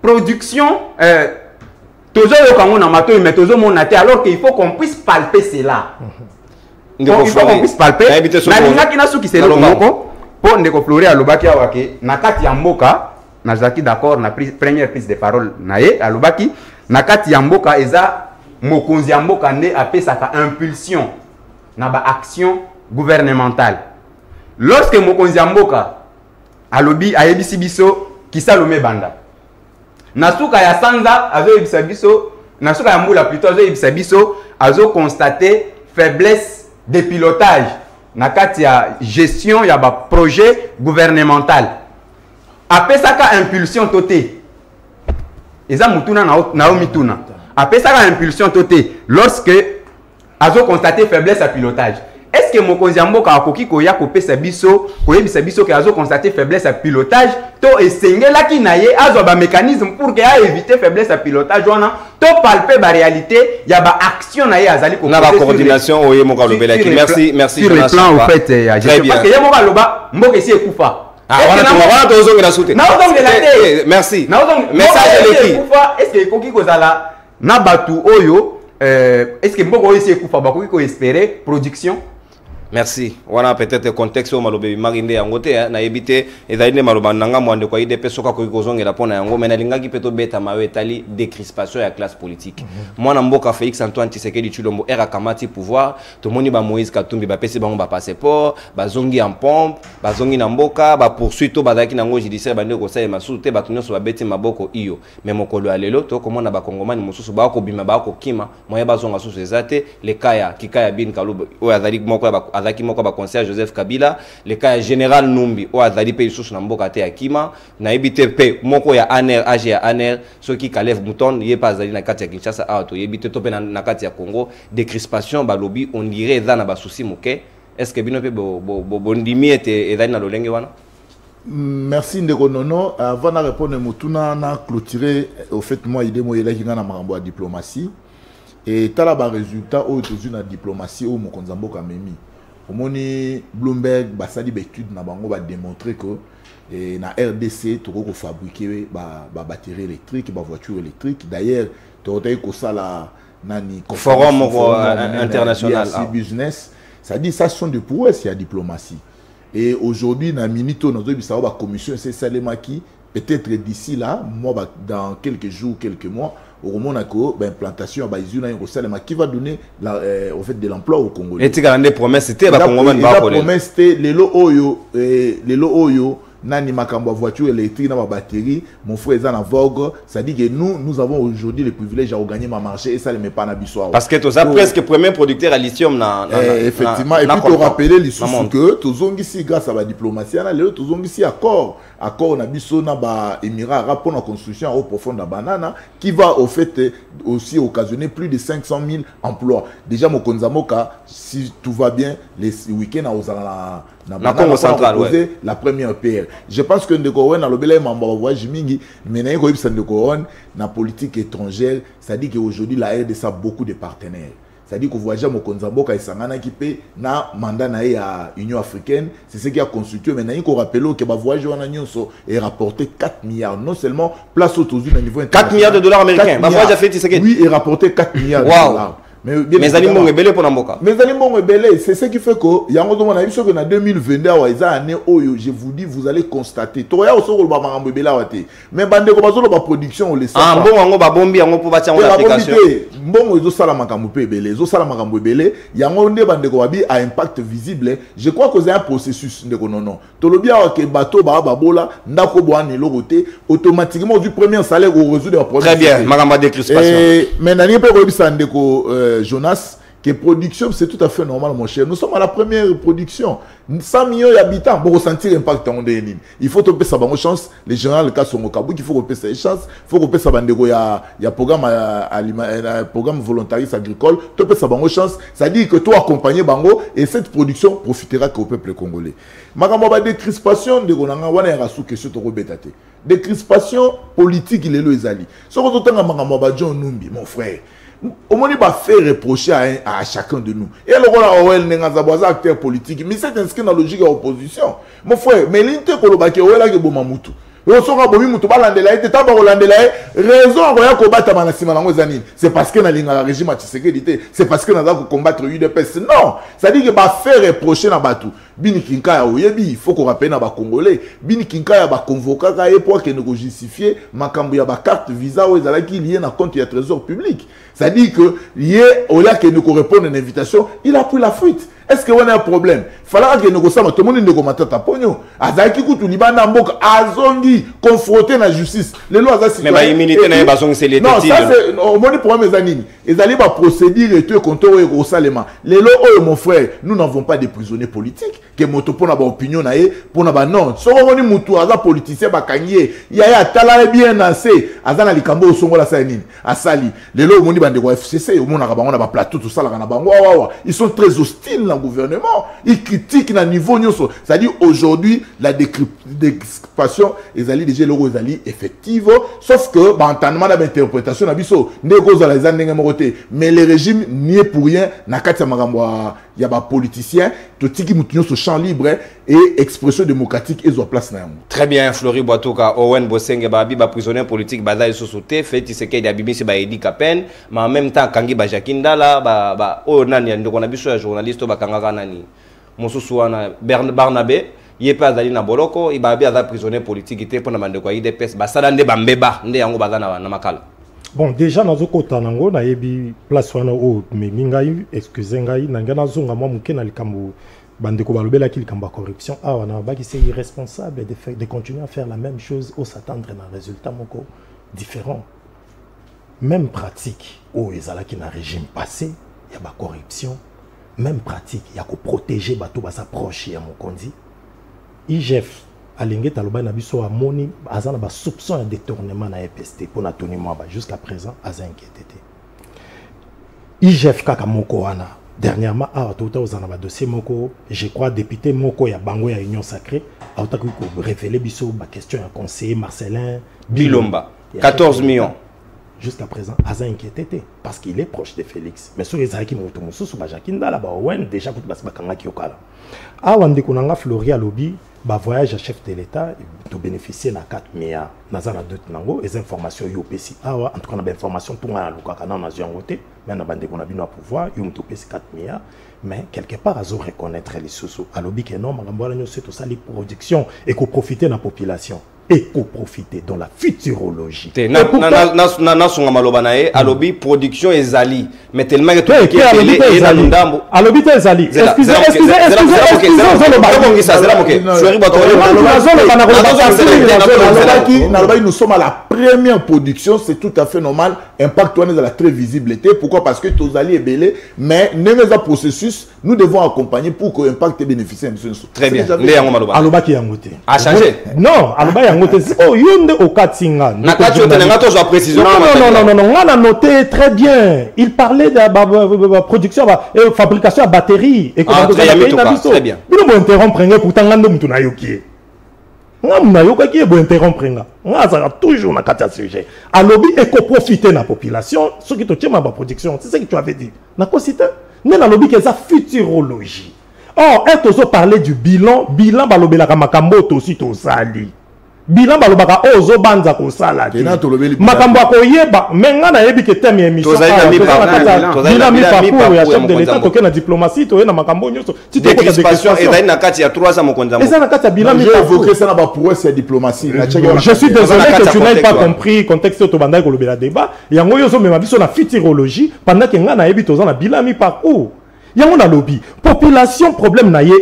production, toujours au Congo, mais toujours mon athée, alors qu'il faut qu'on puisse palper cela. Il faut qu'on puisse palper. Pour ndeko Floré alobaki awake nakati ya mboka nazaki d'accord na première prise de parole nae alobaki nakati ya mboka eza mokonzi ya mboka nde apesaka impulsion na ba action gouvernementale. Lorsque mokonzi ya mboka alobi ayebisi biso kisalome banda nasuka ya sanza azo yebisa biso nasuka ya mbula plutôt azo yebisa biso azo constater faiblesse de pilotage nakati ya gestion ya ba projet gouvernemental apesaka impulsion toté eza mutuna na mituna apesaka impulsion toté lorsque azo constater faiblesse à pilotage. Est-ce que mokonzi ya mboka akoki koya kopesa biso koyebisa biso ke azo constater faiblesse à pilotage to esengelaki na ye azwa ba mécanisme pour que a éviter faiblesse à pilotage wana to palper ba réalité ya ba action na ye azali ko na ba coordination oye moka lobela ki merci sur le plan au fait ya gestion parce que ye moka loba mboka esi ekufa wana tozongela soute merci message eleki est-ce que ekoki kozala na batu oyo est-ce que mboka oyo esi ekufa bakoki ko espérer production. Merci. Wana peut-être contexte au malobe marinde yango te na ebité ezali maloba nanga mwande kwa ide pesoka ko kozongela pona yango mena lingaki peto beta mawe tali décrispation ya classe politique. Mwana mboka Félix Antoine Tshisekedi Tshilombo era kamati pouvoir to moni ba Moïse Katumbi ba pesi bango ba passeport ba zongi en pompe ba zongi na mboka ba poursuite to bazaki nango judiciaire bande ko sa masute ba tunyo so ba beti maboko iyo mais mokolo alelo to komona ba kongomani mususu ba ko bima ba ko kima moya ba zonga susu ezate le kaya kikaya bin kaluba o azali moko ba azaki moko ba conseiller Joseph Kabila le cas général Numbi o azali pe isusu na mboka te akima na ebite pe moko ya ANR AG ya ANR soki Kalev Mouton ye pa azali na kati ya Kinshasa auto yebite to pe na kati ya Congo décrispation ba lobby on dirait eza na ba souci moke est-ce que bino pe bo ndimi ete ezali na lolenge wana. Merci ndeko nono avant de répondre motuna na clôturer au fait moi idée mo yela kinga na makambo ya diplomatie et tala ba résultat au tozu na diplomatie au mokonza mboka memi. Omoni Bloomberg basali l'étude na bango ba démontrer que na RDC toko ko fabriquer ba batterie électrique ba voiture électrique d'ailleurs totayi ko sala nani forum international business ça dit ça sont de prouesses ya diplomatie et aujourd'hui na minito nous bisa ba commission c'est salemaki peut-être d'ici là moi dans quelques jours quelques mois au Monaco implantation ba izuna yo salema qui va donner au fait de l'emploi au Congo. Et tu as des promesses c'était ba Congolais ba ko. La promesse c'était lelo oyo nani makambo voiture électrique na ba batterie mon frère est en vogue ça dit que nous avons aujourd'hui le privilège à gagner ma marché et ça ne met pas na biso. Parce que tu as presque premier producteur à lithium na effectivement et puis tu rappeler les sources que tozongi si grâce à la diplomatie na lelo tozongi si accord na biso na ba émirats arabes pour la construction au profond de banana qui va au fait aussi occasionner plus de 500 000 emplois. Déjà mokonza moka si tout va bien les week-ends à Ozala na Congo central ouais. La première PR. Je pense que ndeko wen na lobela mamba voyage mingi mais na ko yebisa ndeko wen na politique étrangère, ça dit qu'aujourd'hui la RDC a beaucoup de partenaires. Ça dit que voyage mokonza mboka isangana ki pe na mandat na ya Union africaine, c'est ce qui a constitué mais na ko rappelé que ba voyage wana nyonso est rapporté 4 milliards non seulement place aux États-Unis au niveau international. 4 milliards de dollars américains. Ba voyage a fait Tshisekedi. Oui, est rapporté 4 milliards de dollars. Mais alimons rebelle pour Namboka. Mais alimons rebelle, c'est ce qui fait que yango do mona biso que na 2022 wa eza année oyo je vous dis vous allez constater to ya osoko ba makambo rebelle wate mais bande ko bazolo ba production on le sait ah bon yango ba bombi yango pour batia en application mbongo ezo sala makambo pe rebelle ezo sala makambo rebelle yango nde bande ko babi a impact visible je crois que c'est un processus ndeko non to lobia wa ke bato ba bola ndako boani lokote automatiquement du premier salaire au réseau de la production. Très bien makambo de crispation mais nani pe ko bisa ndeko Jonas que production, c'est tout à fait normal, mon cher. Nous sommes à la première production. 100 millions d'habitants, pour ressentir l'impact en Dénin. Il faut que ça ait chance. Les généraux, le cas sont au Kabou, il faut que ça ait chance. Il faut que ça ait un programme volontariste agricole. Tu peux ça ait chance. Ça dit que toi, accompagner Bango, et cette production profitera qu'au peuple congolais. Makamaba des crispations de Gonanga, wana ya rasu question to rebétate. Des crispations politiques, il est le ezali. Ce que tu as Makamaba John Numbi, mon frère. Au moins, il va faire reprocher à chacun de nous. Et alors, on a un acteur politique, mais c'est inscrit dans la logique de l'opposition. Mon frère, mais l'intérêt que l'on a fait, c'est parce que le régime a sécurité, c'est parce que nous avons combattre l'UDPS. Non, ça dit que va faire reprocher à Batou. Bini Kinka il faut qu'on rappelle à Congolais. Bini Kinka va convoquer pour que nous justifier makambu ya ba carte visa ou ezalaki lié na compte ya trésor public. Ça dit que lié au lieu que nous répondre à une invitation, il a pris la fuite. Est-ce que on a un problème? Fallait que nous sommes tout le monde ne commenter ta pogno. Azaki kutu libana mbok azongi confronté na justice. Les lois azasi. Mais ba immunité na bazongi c'est l'état. Non, ça c'est au moins problème mes années. Ils allaient ba procédure et tout contre eux au salema. Les lois oh mon frère, nous n'avons pas de prisonniers politiques que moto pona ba opinion na ye pona ba non. So on ni mutu aza politicien ba kanye. Ya tala bien assez. Azana likambo osongola sa nini. Asali. Les lois moni bande ko FCC au mona ka bango na ba plateau tout ça la na bango wa. Ils sont très hostiles dans le gouvernement. Ils critiquent na niveau nyoso. C'est-à-dire aujourd'hui la décrispation ezali déjà le ezali effective sauf que ba entendement d'interprétation na biso ndeko za les ndenge moroté mais le régime n'y est pour rien na kati ya makambo ya ba politiciens totiki mutu nyoso champ libre et expression démocratique ezo place na yango. Très bien Flori Boatoka Owen Bosenge babi ba prisonnier politique baza isosote fait Tshisekedi abimisi ba Edi Kapen mais en même temps kangi ba Jakindala ba o nani ndeko na biso ya journaliste ba kangaka nani mosusu wana Barnabé yepe azali na boloko ibabi aza prisonnier politique te pona mandeko ya IDPS basala nde bambeba nde yango baza na makala. Bon déjà nazo kota nango na yebi place wana o memingai excusez ngai nanga nazonga mwa muke na likambo bandeko balobela ki likambo corruption wana baki c'est irresponsable de continuer à faire la même chose ou s'attendre à un résultat moko différent. Même pratique au ezalaki na régime passé il y a ba corruption. Même pratique, il y a que protéger bateau basa proche ya mokonzi. IGF alenge taloba na biso amoni azana ba soupçon de détournement na EPST pour na toni moi jusqu'à présent aza inquiété. IGF kaka moko wana dernièrement tota ozana ba dossier moko je crois député moko ya bango ya Union Sacrée a ko révéler biso ba question ya conseiller Marcelin Bilomba 14 millions. Jusqu'à présent, Aza inquiété parce qu'il est proche de Félix. Mais sur les Zaki Motomousou, Bajakinda, là-bas, déjà, pour Basbakanga Kyokala. Awande Kunanga Flori à lobby, voyage à chef de l'État, de bénéficier de 4 milliards. Nazana de Tango, les informations YOPC. En tout cas, on a des informations pour un Lukakana, on a un voté, mais on a des pouvoir, YOPC 4 milliards. Mais quelque part, Azo reconnaître les sous à lobby qui est non, c'est tout ça, les productions et qu'on profite de la population. Et qu'on profite dans la futurologie. Alobi production ezali mais tellement que tout est là alobi ezali excusez nous sommes à la première production, c'est tout à fait normal. Impact on est dans la très visibilité. Pourquoi? Parce que tous alliés est belé, mais dans processus nous devons accompagner pour que l'impact bénéficie. Très bien. Aloba qui a monté. A changé. Non, Aloba a monté. Oh, yonde au Katinga. Non, on a noté très bien. Il parlait de la production, fabrication à batterie. Et très bien. Nous devons interrompre pourtant on a toujours un cas de sujet. À lobby et qu'on profite de la population, ce qui te tient à la production, c'est ce que tu avais dit. N'a pas cité? N'est la lobby qui est sa futurologie. Or, elle te parler du bilan, balobela kamakambo aussi to sali. Bilan balobaka ozo banza ko sala. Makambo akoyeba menga na yebi ke teme émission. Bilan mi parcours ya chef de l'état to na diplomatie to na makambo nyoso. Décrispation et dans na kati ya 3 ans mokonza. Et ça na kati ya bilan mi parcours. Je ça na ba pour c'est diplomatie. Je suis désolé que tu n'aies pas compris contexte to banda ko lobela débat. Yango yozo mema biso na futurologie pendant que nga na yebi to na bilan mi parcours. Yango na lobby. Population problème na ye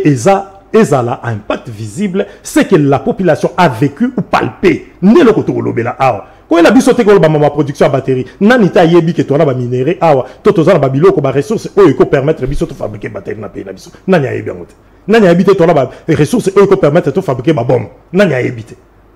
ezala impact visible, c'est que la population a vécu ou palpé. Né le koto lobela awa. Quand la biso te ko ba production à batterie, nani ta yebi que tona ba minéré awa, to tozana ba biloko ba ressources o ko permettre biso to fabriquer batterie na pays na biso. Nani a yebi ngote. Nani a yebi te tona ba ressources o ko permettre to fabriquer ba bombe. Nani a yebi te.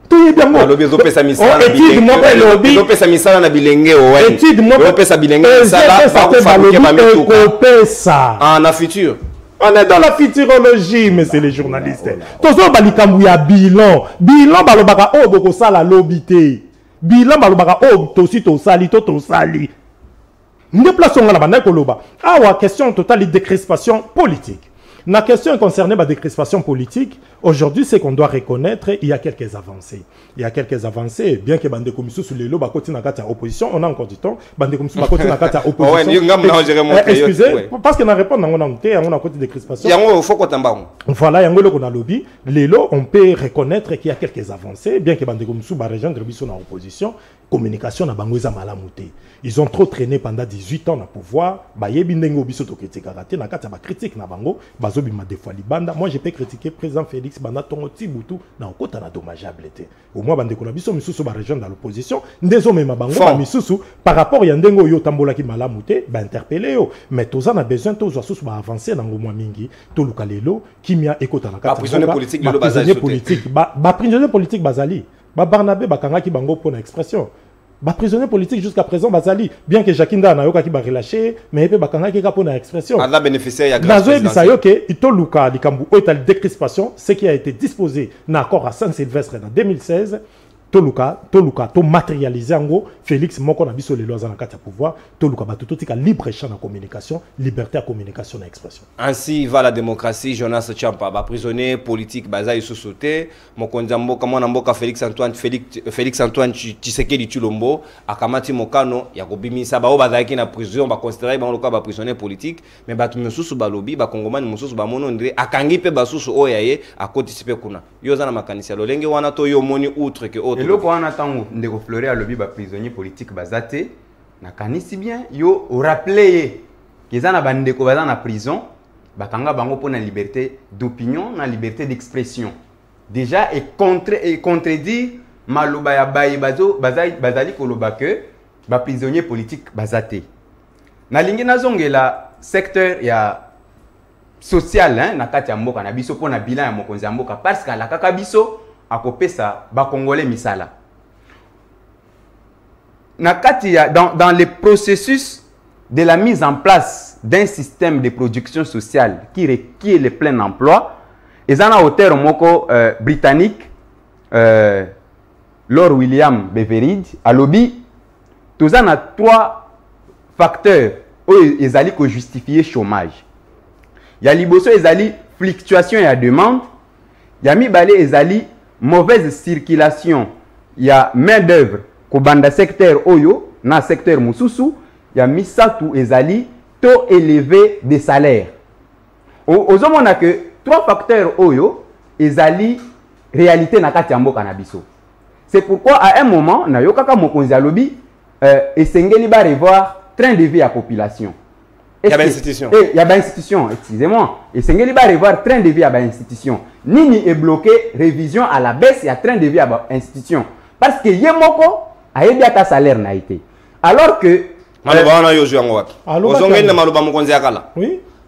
To yebi ngo. Lobby zo pesa misala. Étude mo pe lobby. Zo pesa misala na bilenge o ouais. Étude mo pesa bilenge misala ba fabriquer ba mituka. Ko pesa. En la future. On est dans la futurologie, messieurs les journalistes. Tozo balikambu ya bilan. Bilan balobaka o boko sala lobité. Bilan balobaka o tosi to sali to sali. Nous déplaçons la bande koloba. Ah, question totale de décrispation politique. La question concernée la décrispation politique, aujourd'hui, c'est qu'on doit reconnaître qu'il y a quelques avancées. Il y a quelques avancées, bien que Bande Komissu sous les lots, Bakoti Nakata opposition, on a encore du temps. Bande Komissu Bakoti Nakata opposition. Excusez, parce qu'on a répondu, on a côté décrispation. Voilà, il y a un lobby. Les lots, on peut reconnaître qu'il y a quelques avancées, bien que Bande Komissu va rejoindre en opposition. Communication na bango eza malamute. Ils ont trop traîné pendant 18 ans na pouvoir. Ba yebi ndenge obiso to critique raté na kata ba critique na bango, bazobi ma des fois libanda. Moi je peux critiquer président Félix banda tongo tibutu na okota na dommageable té. Au moins bande ko na biso misusu ba région dans l'opposition, ndezo mema bango ba misusu par rapport ya ndenge yo tambola ki malamute, ba interpeller yo. Mais toza na besoin tozo susu ba avancer na ngomwa mingi, to lukalelo kimia ekota na kata. Prisonnier politique le bazali politique, ba prisonnier politique bazali. Ba Barnabé bakanga ki bango pour l'expression. Ba prisonnier politique jusqu'à présent bazali, bien que Jakinda na yoka ki ba relâché, mais pe bakanga ki ka pour l'expression. Allah bénéficiaire ya grâce. Nazo bisayo ke ito luka likambu o etal décrispation, ce qui a été disposé na accord à Saint-Sylvestre en 2016. Toluka, to matérialiser en gros Félix moko na biso les lois en kata pouvoir, toluka batutotika libre champ de communication, liberté à communication et expression. Ainsi va la démocratie. Jonas Tchampa, prisonnier politique baza sous sauté, mokonzambo kama na mboka Félix Antoine Tshisekedi Tshilombo, akamati mokano ya kobimisa ba bazaki na prison ba considérer ba loka ba prisonnier politique, mais batu mususu ba lobby ba kongomani mususu ba mono ndre akangi pe basusu oyaye akotisipe kuna. Yo za na makanisa lolenge wana to yo moni outre que autre. Et là, quand on attend de refleurir à lobby prisonnier politique basate, na kanisi bien yo rappeler que za na bandeko baza na prison, bakanga bango pour la liberté d'opinion, la liberté d'expression. Déjà et contredire maloba ya bayi bazo bazali koloba que ba prisonnier politique basate. Na lingi na zongela secteur ya social hein na kati ya mboka na biso pour na bilan ya mokonzi ya mboka parce que la kaka biso akopesa ba congolais misala na kati ya dans les processus de la mise en place d'un système de production sociale qui requiert le plein emploi et ça na auteur moko britannique Lord William Beveridge a lobby tous en a 3 facteurs où ezali ko justifier chômage. Ya liboso ezali fluctuation ya demande, ya mibale ezali mauvaise circulation, il y a main d'œuvre kobanda secteur oyo na secteur mususu, il y a misatu ezali taux élevé des salaires. Ozomona que 3 facteurs oyo ezali réalité na kati ya mboka na biso. C'est pourquoi à un moment na yokaka mokonzi alobi esengeli ba revoir train de vie à population. Il y a une institution. Il y a une institution, excusez-moi. Et c'est qu'il va revoir train de vie à l'institution. Nini est bloqué, révision à la baisse, il y a train de vie à l'institution. Parce que Yemoko a eu un salaire n'a été. Alors que. Oui.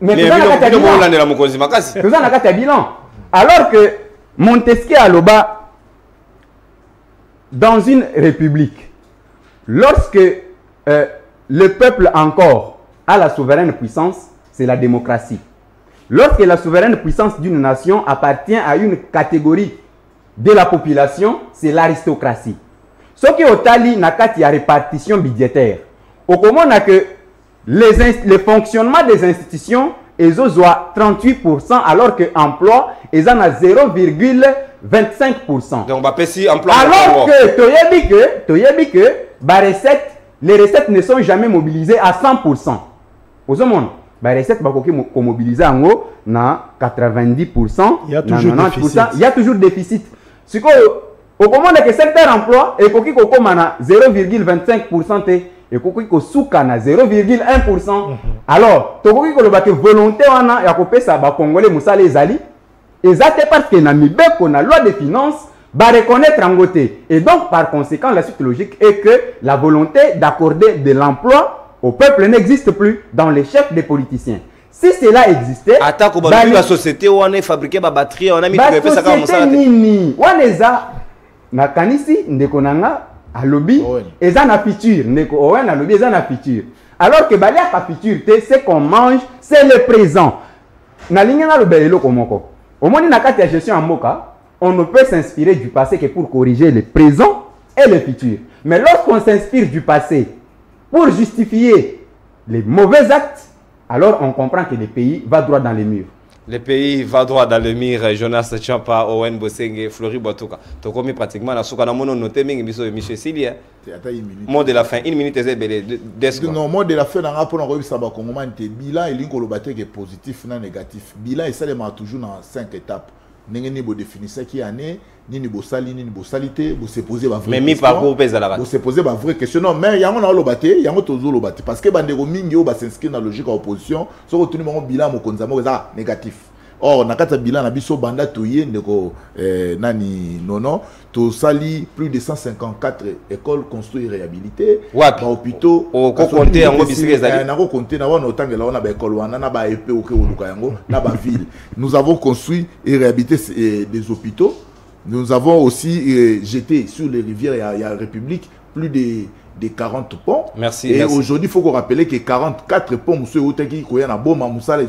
Mais nous avons bilan. Alors que Montesquieu a loba dans une république, lorsque le peuple encore à la souveraine puissance, c'est la démocratie. Lorsque la souveraine puissance d'une nation appartient à une catégorie de la population, c'est l'aristocratie. Ce qui est au tali n'a qu'à la répartition budgétaire. Au comment on a que le fonctionnement des institutions ils ont 38% alors que emploi ils en a 0,25%. Donc alors que les recettes ne sont jamais mobilisées à 100%. Aux hommes, les recettes sont mobilisées en haut, na 90%, il y a toujours 90%, il y a toujours déficit. Ce que au moment de secteur emploi, et pour qui qu'on a 0,25% et pour qui qu'on souka na 0,1%. Alors, to qui qu'on le volonté on a ya kopesa ba congolais musale ezali, ezate parce que na mibeko na loi de finances va reconnaître en côté. Et donc, par conséquent, la suite logique est que la volonté d'accorder de l'emploi au peuple n'existe plus dans les chefs des politiciens. Si cela existait, la société où on est fabriqué ma batterie, on a mis la société nini, on est à na kanisi ndekonanga à lobby, et ça na futur, ndeko owen à lobby, et ça na futur. Alors que balia ka futur, c'est qu'on mange, c'est le présent. Na ligne na le belelo komoko. Au moins na kati ya gestion en moka, on ne peut s'inspirer du passé que pour corriger le présent et le futur. Mais lorsqu'on s'inspire du passé pour justifier les mauvais actes, alors on comprend que le pays va droit dans les murs. Le pays va droit dans le mur. Jonas Tchampa, Owen Bosenge, Flori Botuka. Tu as commis pratiquement la souka. Nous noté Michel Silia. Mot de la fin. Une minute est belé. Non, mot de la fin. On a pour nous ça va comme bilan et l'incolobate qui est positif ou négatif. Bilan est seulement toujours dans 5 étapes. N'engagez pas définir qui année, ni ni bossali ni bossalité, vous se posez ma vraie question. Mais mi parcours pèse à la. Vous se posez ma vraie question. Non, mais il y a un lobaté, il y a un toujours lobaté parce que bandego mingi va s'inscrire dans la logique opposition. Sur retenu mon bilan mon konzamo ça négatif. Or nakata bilan na biso banda toye ndeko nani nono to sali plus de 154 écoles construites et réhabilitées. Ba hôpitaux au compter en bisike ezali. Na ko compter na wana otangela wana ba école wana na ba EP oke oluka yango na ba ville. Nous avons construit et réhabilité des hôpitaux. Nous avons aussi jeté sur les rivières il y a République plus de 40 ponts. Merci. Et aujourd'hui, il faut qu'on rappelle que 44 ponts, monsieur Oteki, Koyana, Boma, Moussala,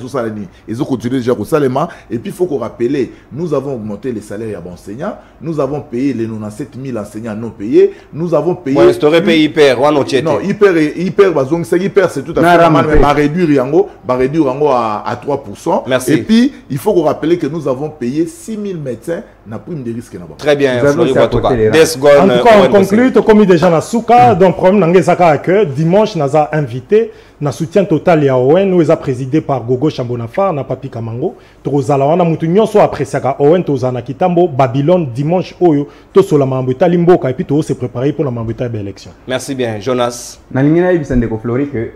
ils ont continué déjà au Salema. Et puis, il faut qu'on rappelle, nous avons augmenté les salaires à enseignants. Nous avons payé les 97 000 enseignants non payés. Nous avons payé. Ouais, c'est payé hyper, non, hyper, c'est tout à fait normal. Mais va réduire à 3%. Merci. Et puis, il faut qu'on rappelle que nous avons payé 6 000 médecins. Très bien, Flori Botuka. En tout cas, on conclut, comme déjà na souka, donc problème n'angezaka que dimanche nous a invité na soutien total ya Owen nous a présidé par Gogo Chambonafa na Papi Kamango tozala wana mutu nyonso apresiaka Owen tozana kitambo Babylone dimanche oyo to sola mambeta limboka et puis to se préparer pour la mambeta élection. Merci bien Jonas. Na lingina yebisande ko Flori que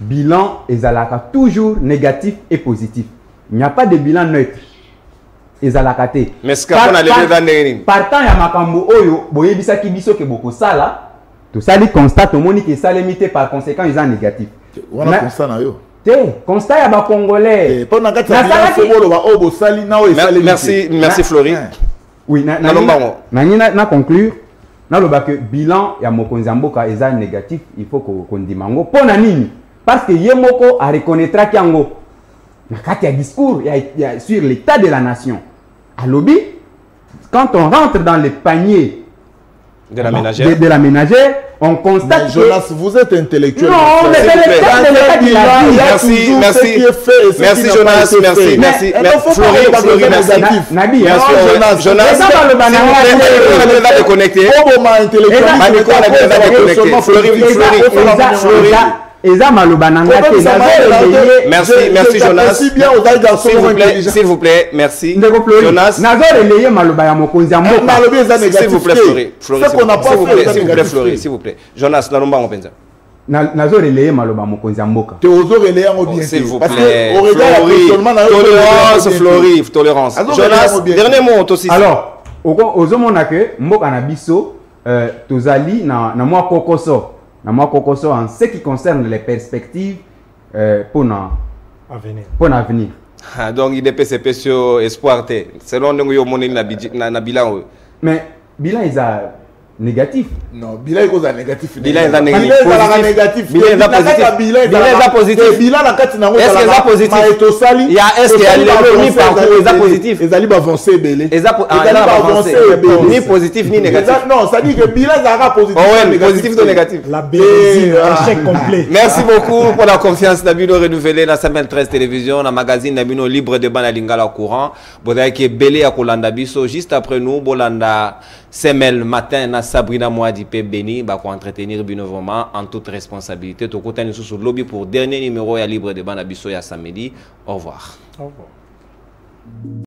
bilan ezalaka toujours négatif et positif. Il n'y a pas de bilan neutre. Ezalakate. Mais ce qu'on a levé dans les partant ya makambo oyo boyebisaki biso ke boko sala tout ça li constate au moni que ça limité par conséquent ils sont négatifs. On a constat na yo. Constat ya ba congolais. Merci Flori. Oui, na conclure. Na loba que bilan ya mokonzi mboka est négatif, il faut qu'on dimango pona nini parce que yemoko a reconnaîtra kiango. Na kati ya discours ya sur l'état de la nation. À lobby, quand on rentre dans le panier de la ménagère, de la ménagère, on constate que Jonas, vous êtes intellectuel. Non, mais c'est le merci Jonas, merci. Flori, Nabi, Jonas, merci Jonas. S'il vous plaît, merci. Jonas. S'il vous plaît, Flori. S'il vous plaît. Jonas, tolérance. Jonas, dernier mot aussi. Alors, tozali na moi kokoso. En ce qui concerne les perspectives pour l'avenir. Donc, il est PCP sur espoir. Selon le bilan. Mais bilan est négatif. Non, bilan est négatif. Bilan est négatif. Bilan est positif. Bilan est positif. Il y a est-ce qu'il y a le parcours est positif. Les alibes avancés belé. Ni positif ni négatif. Non, ça dit que bilan est positif. Positif ou négatif. La bêtise, échec complet. Merci beaucoup pour la confiance d'Abino renouvelée dans Samuel 13 Télévision, dans le magazine d'Abino Libre de Banalingala courant. Bodaï qui est belé à Kolanda Biso. Juste après nous, Bolanda Semel matin, na Sabrina Mouadipe Béni, bah, pour entretenir Binovoma en toute responsabilité. Tout côté nous sur le lobby pour dernier numéro à Libre de Banabiso ya samedi. Au revoir. Au revoir.